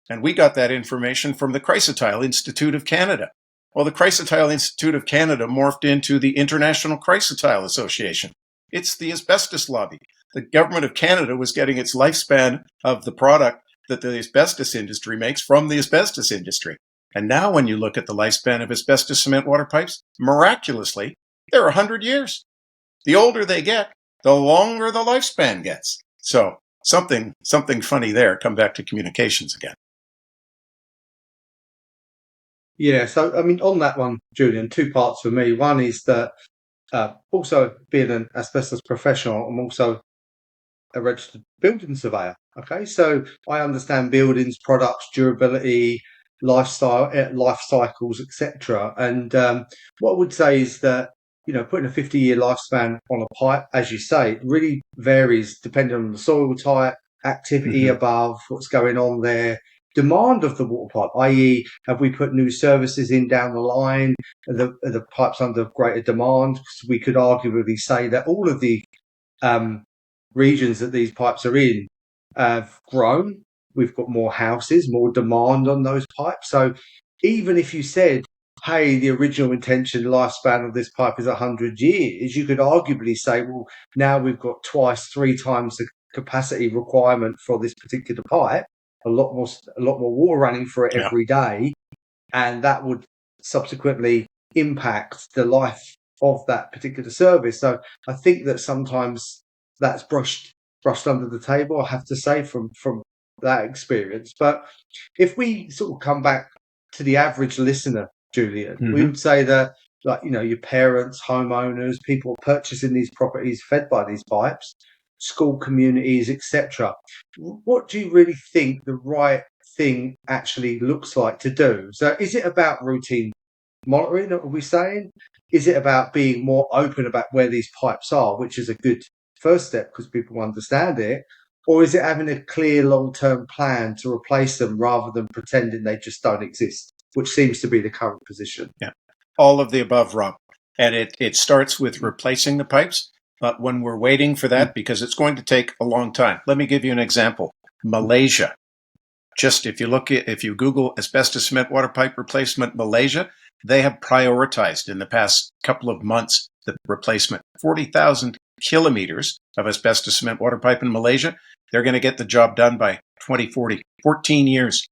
And we got that information from the Chrysotile Institute of Canada. Well, the Chrysotile Institute of Canada morphed into the International Chrysotile Association. It's the asbestos lobby. The government of Canada was getting its lifespan of the product that the asbestos industry makes from the asbestos industry. And now when you look at the lifespan of asbestos cement water pipes, miraculously, they're 100 years. The older they get, the longer the lifespan gets. So something funny there. Come back to communications again. Yeah, so I mean, on that one, Julian, two parts for me. One is that also being an asbestos professional, I'm also a registered building surveyor. Okay, so I understand buildings, products, durability, life cycles, etc. And what I would say is that, putting a 50-year lifespan on a pipe, as you say, it really varies depending on the soil type, activity above, what's going on there, demand of the water pipe, i.e., have we put new services in down the line? Are the pipes under greater demand? We could arguably say that all of the regions that these pipes are in have grown. We've got more houses, more demand on those pipes. So even if you said, hey, the original intention lifespan of this pipe is 100 years, you could arguably say, well, now we've got twice, 3 times the capacity requirement for this particular pipe, a lot more water running for it every day, and that would subsequently impact the life of that particular service. So I think that sometimes that's brushed under the table, I have to say, from that experience. But if we sort of come back to the average listener, Julian, we would say that, like, your parents, homeowners, people purchasing these properties fed by these pipes, school communities, etc. What do you really think the right thing actually looks like to do? So is it about routine monitoring, are we saying? Is it about being more open about where these pipes are, which is a good first step because people understand it? Or is it having a clear long-term plan to replace them rather than pretending they just don't exist, which seems to be the current position? Yeah, all of the above, Rob. And it starts with replacing the pipes. But when we're waiting for that, because it's going to take a long time, let me give you an example. Malaysia. Just if you Google asbestos cement water pipe replacement Malaysia, they have prioritized in the past couple of months the replacement. 40,000 kilometres of asbestos cement water pipe in Malaysia. They're going to get the job done by 2040. 14 years.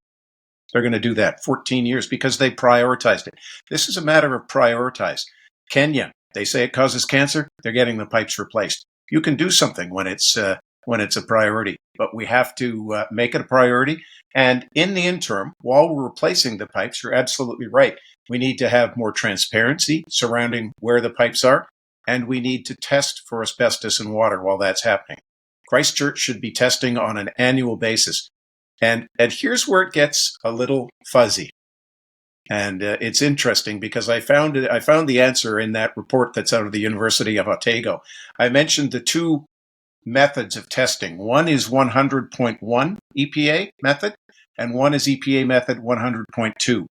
They're going to do that. 14 years because they prioritized it. This is a matter of prioritize. Kenya, they say it causes cancer. They're getting the pipes replaced. You can do something when it's a priority, but we have to make it a priority. And in the interim, while we're replacing the pipes, you're absolutely right. We need to have more transparency surrounding where the pipes are, and we need to test for asbestos in water while that's happening. Christchurch should be testing on an annual basis. And here's where it gets a little fuzzy. And it's interesting because I found the answer in that report that's out of the University of Otago. I mentioned the two methods of testing. One is 100.1 EPA method, and one is EPA method 100.2.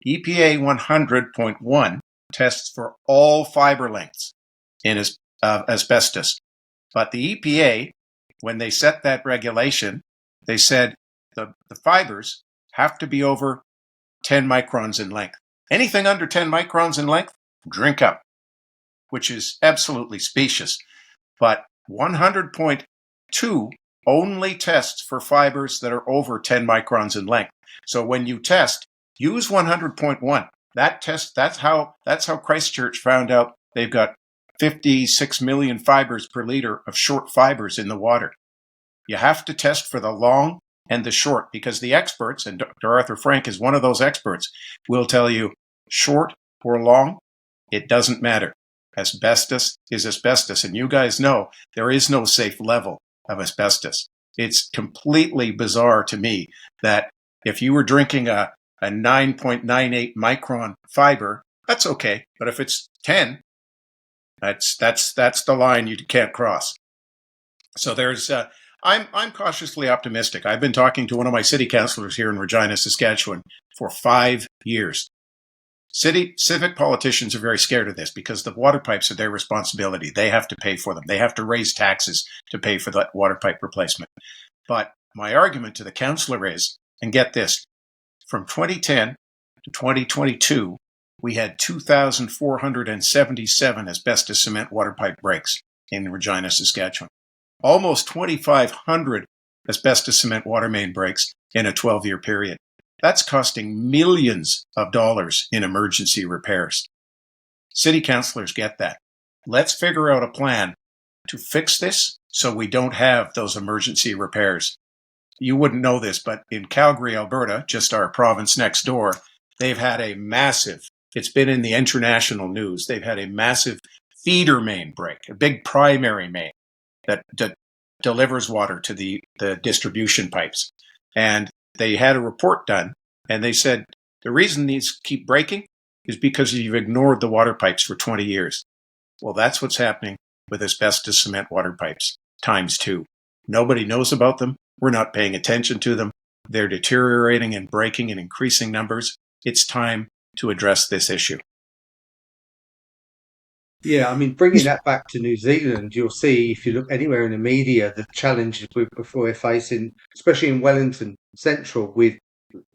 EPA 100.1 tests for all fiber lengths in asbestos. But the EPA, when they set that regulation, they said the fibers have to be over 10 microns in length. Anything under 10 microns in length, drink up, which is absolutely specious. But 100.2 only tests for fibers that are over 10 microns in length. So when you test, use 100.1. That's how Christchurch found out they've got 56 million fibers per liter of short fibers in the water. You have to test for the long and the short because the experts, and Dr. Arthur Frank is one of those experts, will tell you short or long, it doesn't matter. Asbestos is asbestos, and you guys know there is no safe level of asbestos. It's completely bizarre to me that if you were drinking a 9.98 micron fiber, that's okay. But if it's 10, that's the line you can't cross. So there's I'm cautiously optimistic. I've been talking to one of my city councillors here in Regina, Saskatchewan for 5 years. Civic politicians are very scared of this because the water pipes are their responsibility. They have to pay for them. They have to raise taxes to pay for that water pipe replacement. But my argument to the councillor is, and get this, from 2010 to 2022, we had 2,477 asbestos cement water pipe breaks in Regina, Saskatchewan. Almost 2,500 asbestos cement water main breaks in a 12-year period. That's costing millions of dollars in emergency repairs. City councillors get that. Let's figure out a plan to fix this so we don't have those emergency repairs. You wouldn't know this, but in Calgary, Alberta, just our province next door, they've had a massive, it's been in the international news, they've had a massive feeder main break, a big primary main that delivers water to the distribution pipes. And they had a report done, and they said, the reason these keep breaking is because you've ignored the water pipes for 20 years. Well, that's what's happening with asbestos cement water pipes, times 2. Nobody knows about them. We're not paying attention to them. They're deteriorating and breaking in increasing numbers. It's time to address this issue. Yeah, I mean, bringing that back to New Zealand, you'll see if you look anywhere in the media, the challenges we're facing, especially in Wellington Central, with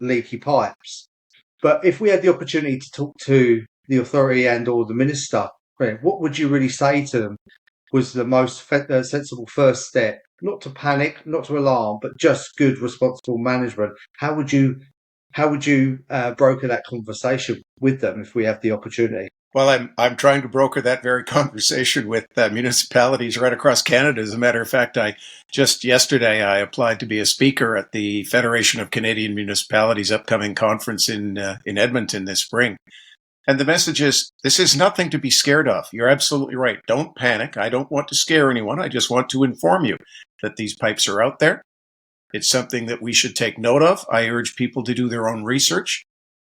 leaky pipes. But if we had the opportunity to talk to the authority and or the minister, what would you really say to them was the most sensible first step? Not to panic, not to alarm, but just good, responsible management. How would you broker that conversation with them if we have the opportunity? Well, I'm trying to broker that very conversation with municipalities right across Canada. As a matter of fact, just yesterday I applied to be a speaker at the Federation of Canadian Municipalities upcoming conference in Edmonton this spring. And the message is, this is nothing to be scared of. You're absolutely right. Don't panic. I don't want to scare anyone. I just want to inform you that these pipes are out there. It's something that we should take note of. I urge people to do their own research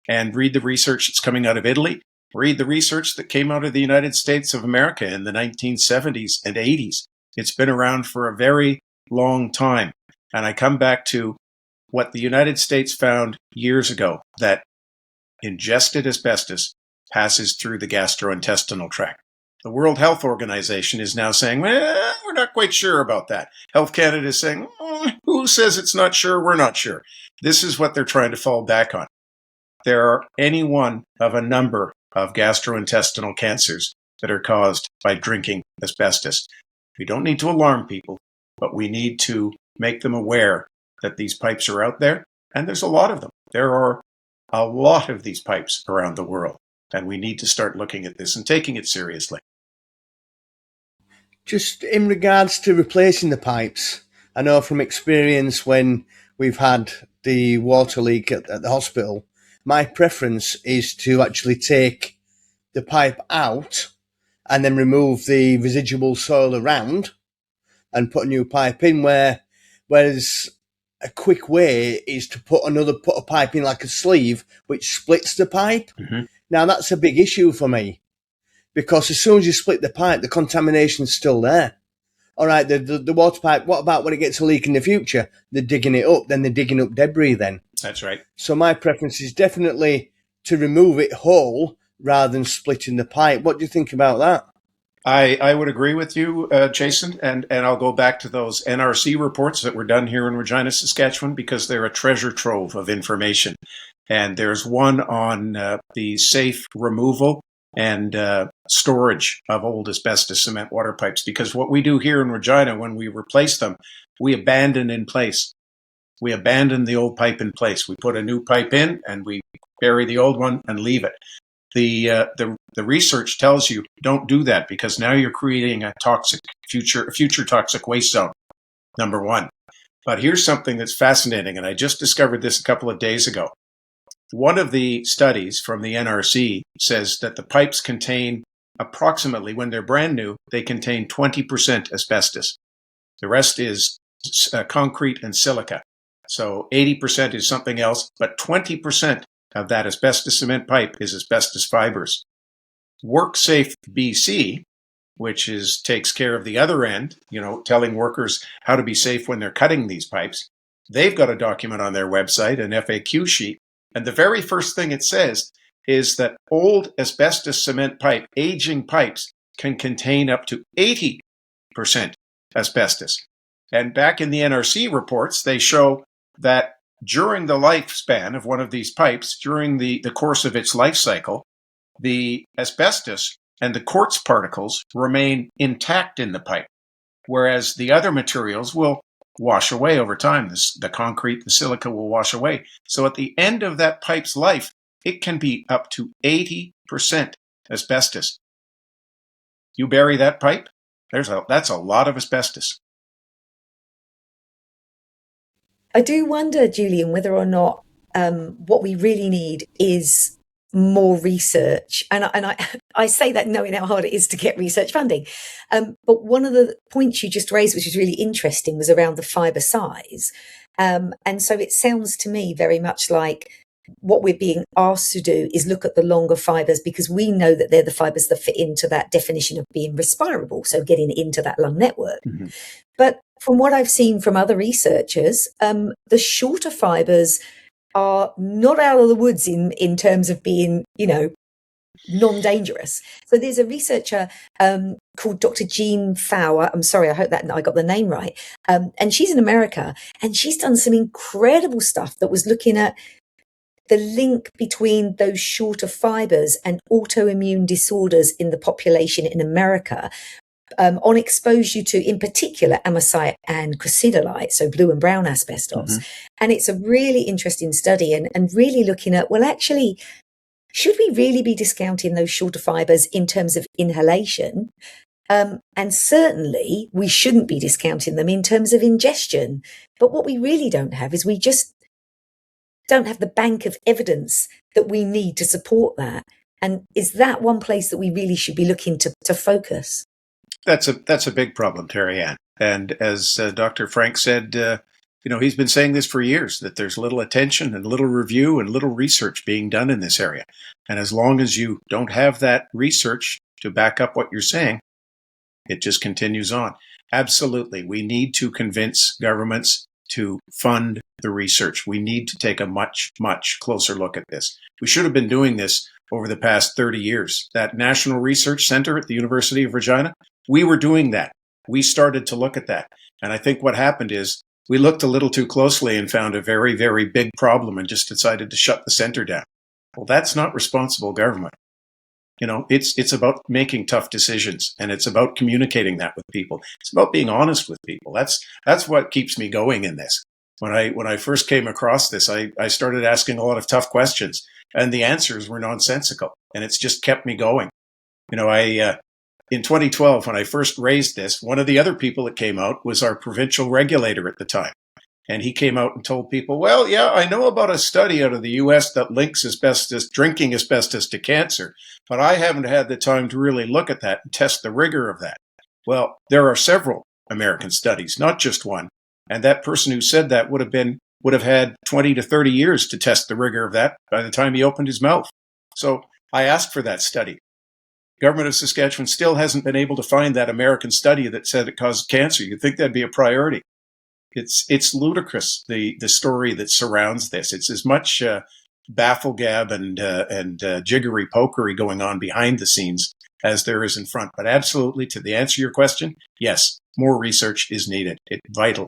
and read the research that's coming out of Italy. Read the research that came out of the United States of America in the 1970s and 80s. It's been around for a very long time. And I come back to what the United States found years ago, that ingested asbestos passes through the gastrointestinal tract. The World Health Organization is now saying, well, we're not quite sure about that. Health Canada is saying, who says it's not sure? We're not sure. This is what they're trying to fall back on. There are any one of a number of gastrointestinal cancers that are caused by drinking asbestos. We don't need to alarm people, but we need to make them aware that these pipes are out there, and there's a lot of them. There are a lot of these pipes around the world, and we need to start looking at this and taking it seriously. Just in regards to replacing the pipes, I know from experience when we've had the water leak at the hospital, my preference is to actually take the pipe out and then remove the residual soil around and put a new pipe in, whereas a quick way is to put a pipe in like a sleeve which splits the pipe. Mm-hmm. Now that's a big issue for me, because as soon as you split the pipe, the contamination's still there. All right, the water pipe, what about when it gets a leak in the future? They're digging it up, then they're digging up debris then. That's right. So my preference is definitely to remove it whole rather than splitting the pipe. What do you think about that? I would agree with you, Jason, and I'll go back to those NRC reports that were done here in Regina, Saskatchewan, because they're a treasure trove of information. And there's one on the safe removal and storage of old asbestos cement water pipes, because what we do here in Regina, when we replace them, we abandon in place. We abandon the old pipe in place. We put a new pipe in and we bury the old one and leave it. The research tells you don't do that, because now you're creating a toxic future toxic waste zone, number one. But here's something that's fascinating, and I just discovered this a couple of days ago. One of the studies from the NRC says that the pipes contain approximately, when they're brand new, they contain 20% asbestos. The rest is concrete and silica. So 80% is something else, but 20% of that asbestos cement pipe is asbestos fibers. WorkSafe BC, which takes care of the other end, telling workers how to be safe when they're cutting these pipes, they've got a document on their website, an FAQ sheet, and the very first thing it says is that old asbestos cement pipe, aging pipes, can contain up to 80% asbestos. And back in the NRC reports, they show that during the lifespan of one of these pipes, during the course of its life cycle, the asbestos and the quartz particles remain intact in the pipe, whereas the other materials will wash away over time. The concrete, the silica will wash away. So at the end of that pipe's life, it can be up to 80% asbestos. You bury that pipe, that's a lot of asbestos. I do wonder, Julian, whether or not what we really need is more research. And I say that knowing how hard it is to get research funding. But one of the points you just raised, which was really interesting, was around the fibre size. And so it sounds to me very much like what we're being asked to do is look at the longer fibres, because we know that they're the fibres that fit into that definition of being respirable, so getting into that lung network. Mm-hmm. But from what I've seen from other researchers, the shorter fibres are not out of the woods in terms of being, non-dangerous. So there's a researcher called Dr. Jean Fowler. I'm sorry, I hope that I got the name right. And she's in America, and she's done some incredible stuff that was looking at the link between those shorter fibres and autoimmune disorders in the population in America, on exposure to, in particular, amosite and crucidolite, so blue and brown asbestos. Mm-hmm. And it's a really interesting study and really looking at, well, actually, should we really be discounting those shorter fibres in terms of inhalation? And certainly we shouldn't be discounting them in terms of ingestion. But what we really don't have is we just don't have the bank of evidence that we need to support that. And is that one place that we really should be looking to focus? That's a big problem, Terri-Ann. And as Dr. Frank said, he's been saying this for years, that there's little attention and little review and little research being done in this area. And as long as you don't have that research to back up what you're saying, it just continues on. Absolutely. We need to convince governments to fund the research. We need to take a much, much closer look at this. We should have been doing this over the past 30 years. That National Research Center at the University of Regina, we were doing that. We started to look at that. And I think what happened is we looked a little too closely and found a very, very big problem and just decided to shut the center down. Well, that's not responsible government. It's about making tough decisions, and it's about communicating that with people. It's about being honest with people. That's what keeps me going in this. When I first came across this, I started asking a lot of tough questions, and the answers were nonsensical, and it's just kept me going. In 2012, when I first raised this, one of the other people that came out was our provincial regulator at the time. And he came out and told people, well, yeah, I know about a study out of the US that links drinking asbestos to cancer, but I haven't had the time to really look at that and test the rigor of that. Well, there are several American studies, not just one. And that person who said that would have had 20 to 30 years to test the rigor of that by the time he opened his mouth. So I asked for that study. Government of Saskatchewan still hasn't been able to find that American study that said it caused cancer. You'd think that'd be a priority. It's ludicrous, the story that surrounds this. It's as much bafflegab and jiggery pokery going on behind the scenes as there is in front. But absolutely, to the answer to your question, yes, more research is needed. It's vital.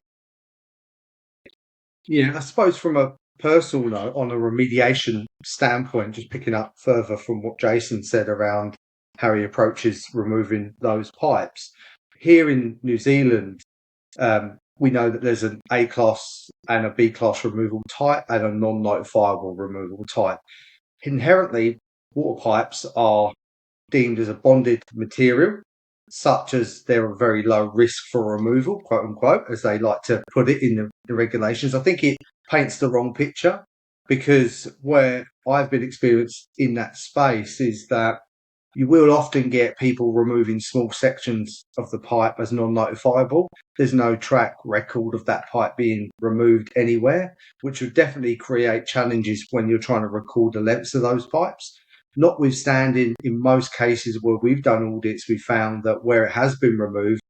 Yeah, I suppose from a personal note, on a remediation standpoint, just picking up further from what Jason said around how he approaches removing those pipes. Here in New Zealand, we know that there's an A-class and a B-class removal type and a non-notifiable removal type. Inherently, water pipes are deemed as a bonded material, such as they're a very low risk for removal, quote unquote, as they like to put it in the regulations. I think it paints the wrong picture, because where I've been experienced in that space is that you will often get people removing small sections of the pipe as non-notifiable. There's no track record of that pipe being removed anywhere, which would definitely create challenges when you're trying to record the lengths of those pipes. Notwithstanding, in most cases where we've done audits, we found that where it has been removed,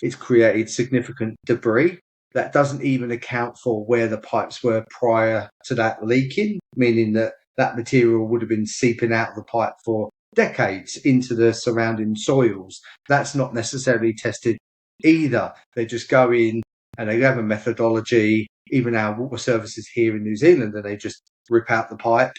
it's created significant debris. That doesn't even account for where the pipes were prior to that leaking, meaning that that material would have been seeping out of the pipe for decades into the surrounding soils. That's not necessarily tested either. They just go in and they have a methodology, even our water services here in New Zealand, and they just rip out the pipe,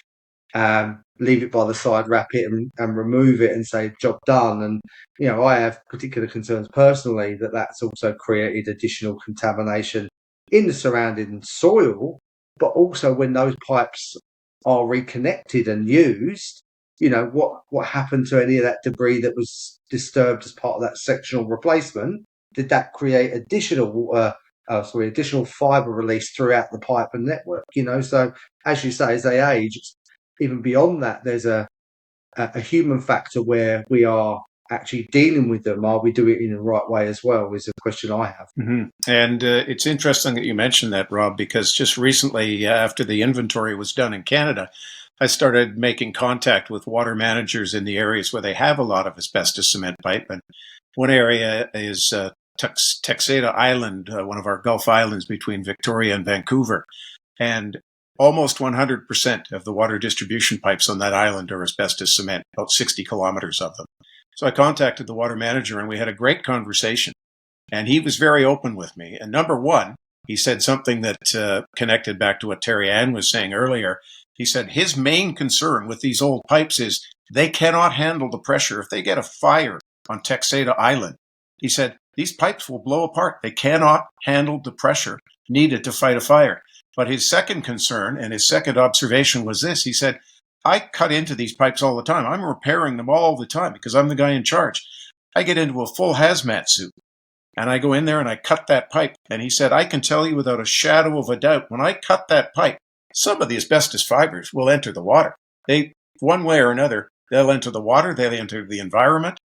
leave it by the side, wrap it and remove it and say, job done. And, I have particular concerns personally that that's also created additional contamination in the surrounding soil, but also when those pipes are reconnected and used, what happened to any of that debris that was disturbed as part of that sectional replacement? Did that create additional fibre release throughout the pipe and network? So as you say, as they age, even beyond that, there's a human factor where we are actually dealing with them. Are we doing it in the right way as well, is a question I have. Mm-hmm. And it's interesting that you mentioned that, Rob, because just recently, after the inventory was done in Canada, I started making contact with water managers in the areas where they have a lot of asbestos cement pipe. And one area is Texada Island, one of our Gulf islands between Victoria and Vancouver. And almost 100% of the water distribution pipes on that island are asbestos cement, about 60 kilometers of them. So I contacted the water manager and we had a great conversation. And he was very open with me. And number one, he said something that connected back to what Terri-Ann was saying earlier. He said his main concern with these old pipes is they cannot handle the pressure. If they get a fire on Texada Island, he said, these pipes will blow apart. They cannot handle the pressure needed to fight a fire. But his second concern and his second observation was this. He said, I cut into these pipes all the time. I'm repairing them all the time because I'm the guy in charge. I get into a full hazmat suit and I go in there and I cut that pipe. And he said, I can tell you without a shadow of a doubt, when I cut that pipe, some of the asbestos fibers will enter the water. They, one way or another, They'll enter the water. They'll enter the environment.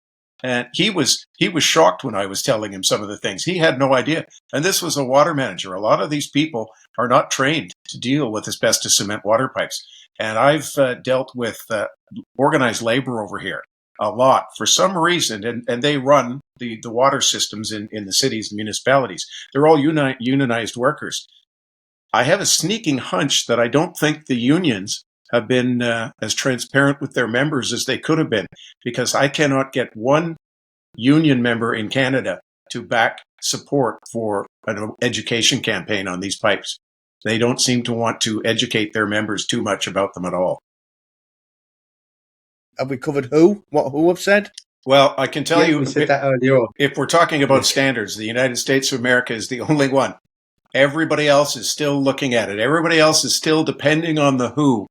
And he was shocked when I was telling him some of the things. He had no idea. And this was a water manager. A lot of these people are not trained to deal with asbestos cement water pipes. And I've dealt with organized labor over here a lot for some reason. And they run the water systems in the cities and municipalities. They're all unionized workers. I have a sneaking hunch that I don't think the unions have been as transparent with their members as they could have been, because I cannot get one union member in Canada to back support for an education campaign on these pipes. They don't seem to want to educate their members too much about them at all. Have we covered who? What who have said? Well, I can tell you, we said that earlier on. If we're talking about standards, the United States of America is the only one. Everybody else is still looking at it. Everybody else is still depending on the WHO.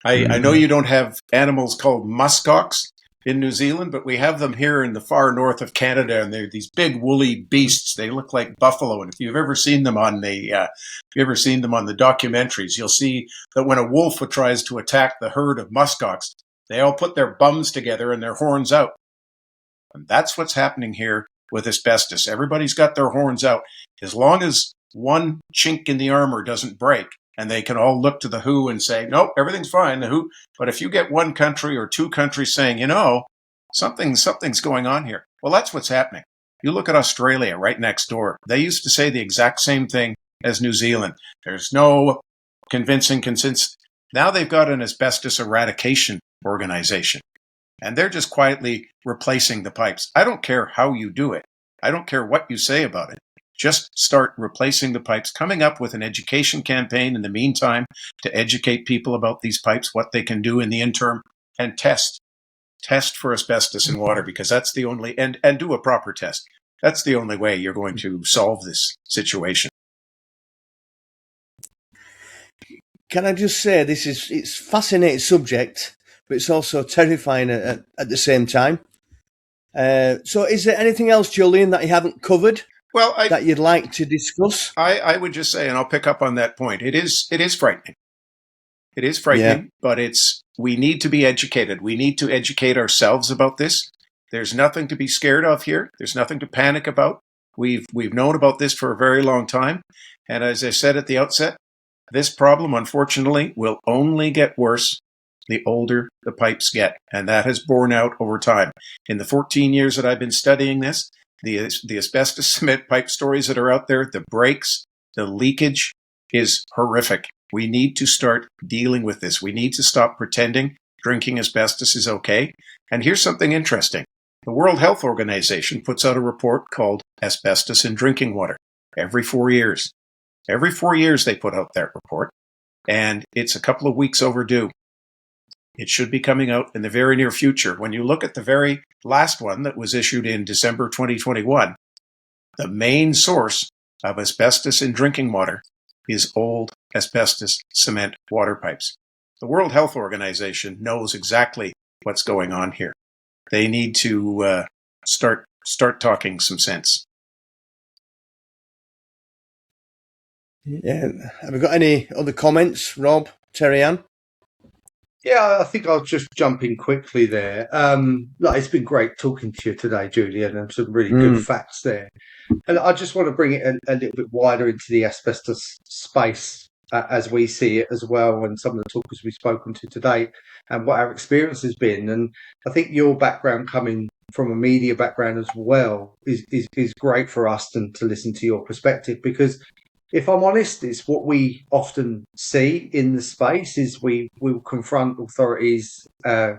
I know you don't have animals called muskox in New Zealand, but we have them here in the far north of Canada, and they're these big woolly beasts. They look like buffalo, and if you've ever seen them on the documentaries, you'll see that when a wolf tries to attack the herd of muskox, they all put their bums together and their horns out. And that's what's happening here with asbestos. Everybody's got their horns out. As long as one chink in the armor doesn't break, and they can all look to the WHO and say, nope, everything's fine, the WHO. But if you get one country or two countries saying, something's going on here, well, that's what's happening. You look at Australia right next door. They used to say the exact same thing as New Zealand. There's no convincing consent. Now they've got an asbestos eradication organization, and they're just quietly replacing the pipes. I don't care how you do it. I don't care what you say about it. Just start replacing the pipes, coming up with an education campaign in the meantime to educate people about these pipes, what they can do in the interim, and test for asbestos in water, because that's the only, and do a proper test. That's the only way you're going to solve this situation. Can I just say it's a fascinating subject, but it's also terrifying at the same time. So is there anything else, Julian, that you haven't covered? Well, that you'd like to discuss? I would just say, and I'll pick up on that point, it is frightening. It is frightening, but we need to be educated. We need to educate ourselves about this. There's nothing to be scared of here. There's nothing to panic about. We've known about this for a very long time. And as I said at the outset, this problem, unfortunately, will only get worse the older the pipes get. And that has borne out over time. In the 14 years that I've been studying this, the asbestos cement pipe stories that are out there, the breaks, the leakage is horrific. We need to start dealing with this. We need to stop pretending drinking asbestos is okay. And here's something interesting. The World Health Organization puts out a report called Asbestos in Drinking Water every 4 years. Every 4 years they put out that report, and it's a couple of weeks overdue. It should be coming out in the very near future. When you look at the very last one that was issued in December 2021, the main source of asbestos in drinking water is old asbestos cement water pipes. The World Health Organization knows exactly what's going on here. They need to start talking some sense. Yeah. Have we got any other comments, Rob, Terri-Ann? Yeah, I think I'll just jump in quickly there. It's been great talking to you today, Julian, and some really good facts there. And I just want to bring it a little bit wider into the asbestos space as we see it as well, and some of the talkers we've spoken to today, and what our experience has been. And I think your background, coming from a media background as well, is great for us to listen to your perspective, because if I'm honest, it's what we often see in the space is we will confront authorities,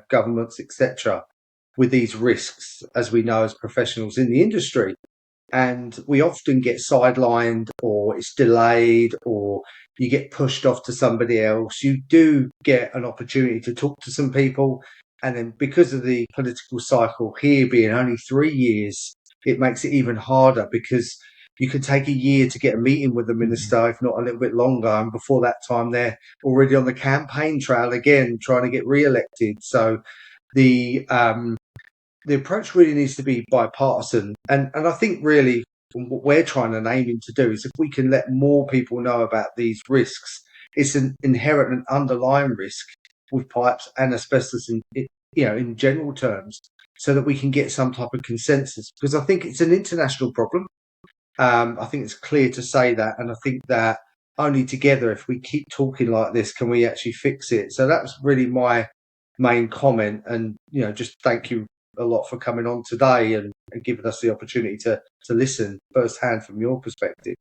governments, etc., with these risks, as we know as professionals in the industry. And we often get sidelined, or it's delayed, or you get pushed off to somebody else. You do get an opportunity to talk to some people. And then because of the political cycle here being only 3 years, it makes it even harder, because you could take a year to get a meeting with the minister, if not a little bit longer. And before that time, they're already on the campaign trail again, trying to get re-elected. So the approach really needs to be bipartisan. And I think really what we're trying and aiming to do is, if we can let more people know about these risks, it's an inherent and underlying risk with pipes and asbestos in general terms, so that we can get some type of consensus, because I think it's an international problem. I think it's clear to say that, and I think that only together, if we keep talking like this, can we actually fix it. So that's really my main comment, and just thank you a lot for coming on today and giving us the opportunity to listen firsthand from your perspective.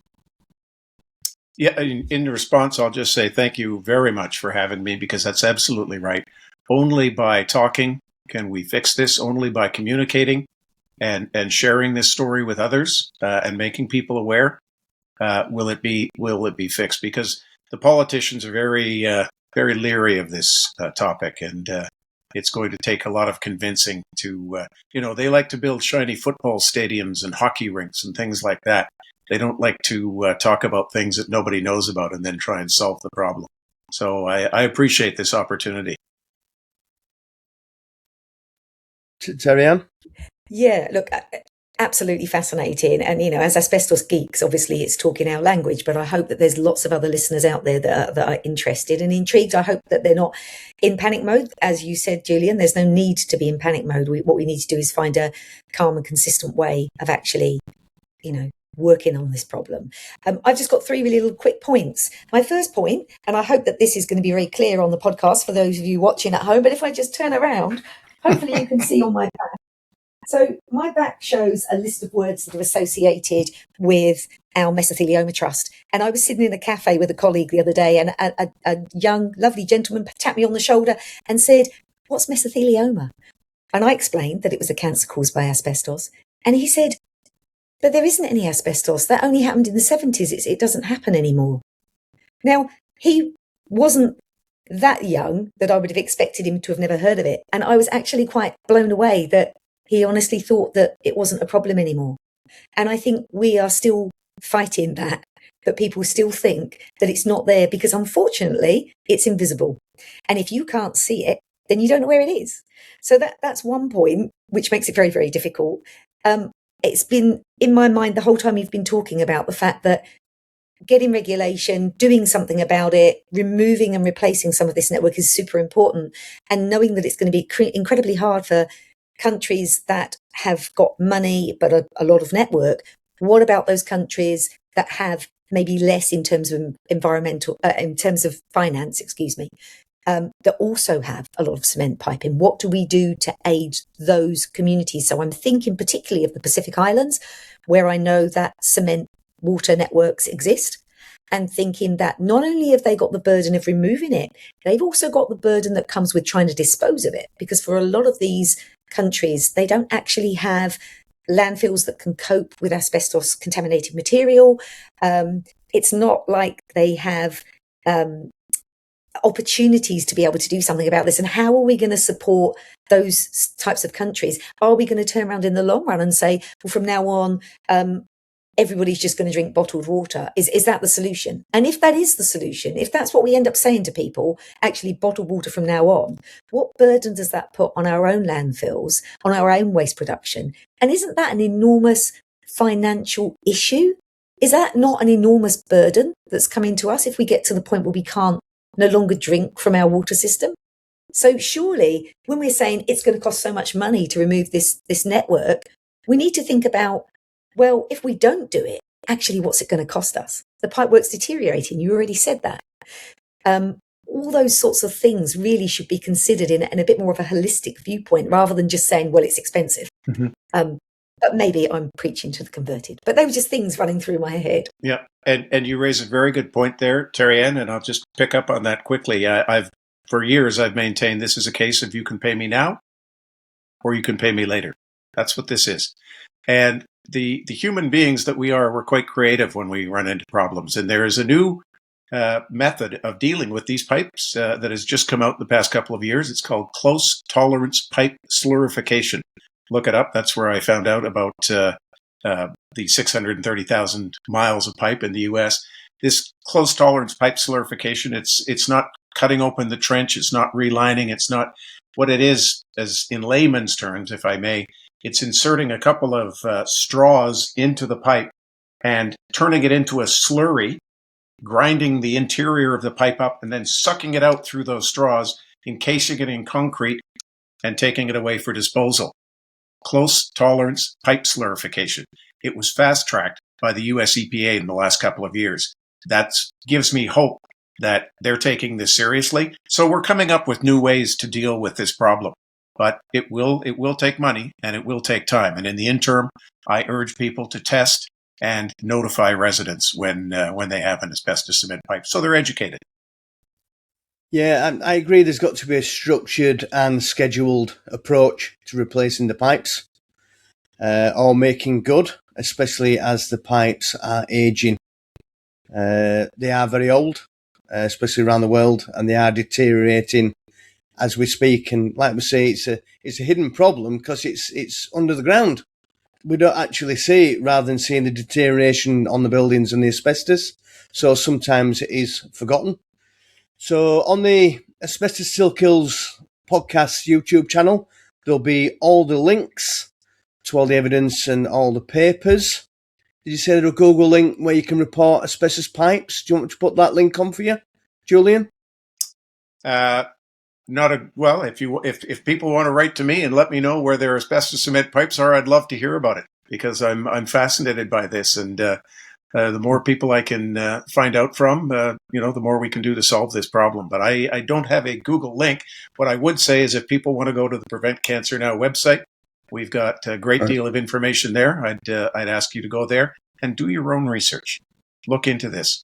Yeah, in response, I'll just say thank you very much for having me, because that's absolutely right. Only by talking can we fix this. Only by communicating and sharing this story with others and making people aware will it be fixed. Because the politicians are very very leery of this topic, and it's going to take a lot of convincing to they like to build shiny football stadiums and hockey rinks and things like that. They don't like to talk about things that nobody knows about and then try and solve the problem. So I appreciate this opportunity. Terri-Ann? Yeah, look, absolutely fascinating. And, as asbestos geeks, obviously it's talking our language, but I hope that there's lots of other listeners out there that are interested and intrigued. I hope that they're not in panic mode. As you said, Julian, there's no need to be in panic mode. What we need to do is find a calm and consistent way of actually, working on this problem. I've just got 3 really little quick points. My first point, and I hope that this is going to be very clear on the podcast for those of you watching at home, but if I just turn around, hopefully you can see on my back. So my back shows a list of words that are associated with our mesothelioma trust. And I was sitting in a cafe with a colleague the other day, and a young, lovely gentleman tapped me on the shoulder and said, "What's mesothelioma?" And I explained that it was a cancer caused by asbestos. And he said, "But there isn't any asbestos. That only happened in the 70s. It doesn't happen anymore." Now, he wasn't that young that I would have expected him to have never heard of it. And I was actually quite blown away that he honestly thought that it wasn't a problem anymore. And I think we are still fighting that people still think that it's not there, because unfortunately it's invisible. And if you can't see it, then you don't know where it is. So that's one point, which makes it very, very difficult. It's been in my mind the whole time you've been talking about the fact that getting regulation, doing something about it, removing and replacing some of this network is super important. And knowing that it's going to be incredibly hard for countries that have got money but a lot of network. What about those countries that have maybe less in terms of in terms of finance, that also have a lot of cement piping? What do we do to aid those communities? So I'm thinking particularly of the Pacific Islands, where I know that cement water networks exist, and thinking that not only have they got the burden of removing it, they've also got the burden that comes with trying to dispose of it. Because for a lot of these countries, they don't actually have landfills that can cope with asbestos contaminated material. It's not like they have opportunities to be able to do something about this. And how are we going to support those types of countries? Are we going to turn around in the long run and say, well, from now on, everybody's just going to drink bottled water? Is that the solution? And if that is the solution, if that's what we end up saying to people, actually bottled water from now on, what burden does that put on our own landfills, on our own waste production? And isn't that an enormous financial issue? Is that not an enormous burden that's coming to us if we get to the point where we can't no longer drink from our water system? So surely when we're saying it's going to cost so much money to remove this network, we need to think about, well, if we don't do it, actually, what's it going to cost us? The pipework's deteriorating. You already said that. All those sorts of things really should be considered in a bit more of a holistic viewpoint, rather than just saying, well, it's expensive. Mm-hmm. But maybe I'm preaching to the converted. But they were just things running through my head. Yeah, and you raise a very good point there, Terri-Ann, and I'll just pick up on that quickly. For years, I've maintained this is a case of you can pay me now or you can pay me later. That's what this is. And the human beings that we are, we're quite creative when we run into problems. And there is a new method of dealing with these pipes that has just come out in the past couple of years. It's called close tolerance pipe slurification. Look it up. That's where I found out about the 630,000 miles of pipe in the U.S. This close tolerance pipe slurification, it's not cutting open the trench. It's not relining. It's not what it is, as in layman's terms, if I may. It's inserting a couple of straws into the pipe and turning it into a slurry, grinding the interior of the pipe up, and then sucking it out through those straws, encasing it in concrete, and taking it away for disposal. Close tolerance pipe slurification. It was fast-tracked by the US EPA in the last couple of years. That gives me hope that they're taking this seriously. So we're coming up with new ways to deal with this problem. But it will take money and it will take time. And in the interim, I urge people to test and notify residents when they have an asbestos cement pipe, so they're educated. Yeah, I agree. There's got to be a structured and scheduled approach to replacing the pipes or making good, especially as the pipes are aging. They are very old, especially around the world, and they are deteriorating as we speak. And like we say, it's a hidden problem because it's under the ground. We don't actually see it, rather than seeing the deterioration on the buildings and the asbestos. So sometimes it is forgotten. So on the Asbestos Still Kills podcast YouTube channel, there'll be all the links to all the evidence and all the papers. Did you say there's a Google link where you can report asbestos pipes? Do you want me to put that link on for you, Julian? If people want to write to me and let me know where their asbestos cement pipes are, I'd love to hear about it, because I'm fascinated by this, and the more people I can find out from, the more we can do to solve this problem. But I don't have a Google link. What I would say is, if people want to go to the Prevent Cancer Now website, we've got a great deal of information there. I'd ask you to go there and do your own research. Look into this.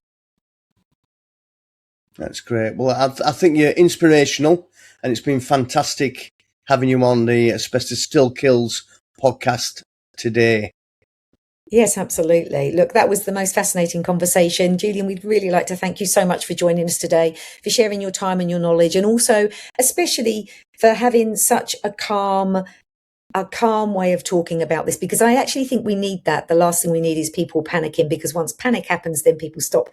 That's great. Well, I think you're inspirational, and it's been fantastic having you on the Asbestos Still Kills podcast today. Yes, absolutely. Look, that was the most fascinating conversation. Julian, we'd really like to thank you so much for joining us today, for sharing your time and your knowledge, and also especially for having such a calm way of talking about this, because I actually think we need that. The last thing we need is people panicking, because once panic happens, then people stop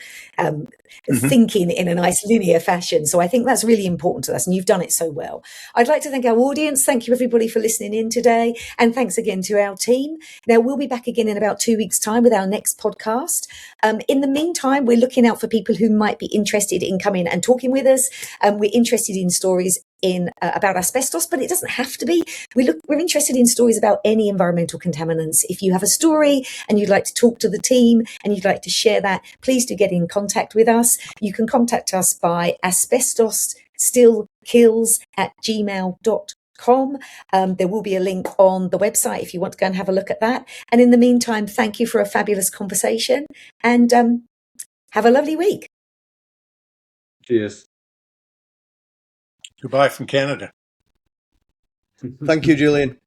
thinking in a nice linear fashion. So I think that's really important to us, and you've done it so well. I'd like to thank our audience. Thank you, everybody, for listening in today. And thanks again to our team. Now, we'll be back again in about 2 weeks' time with our next podcast. In the meantime, we're looking out for people who might be interested in coming and talking with us. We're interested in stories about asbestos, but it doesn't have to be. We're interested in stories about any environmental contaminants. If you have a story and you'd like to talk to the team and you'd like to share that, please do get in contact with us. You can contact us by asbestosstillkills@gmail.com. There will be a link on the website if you want to go and have a look at that. And in the meantime, thank you for a fabulous conversation, and have a lovely week. Cheers. Goodbye from Canada. Thank you, Julian.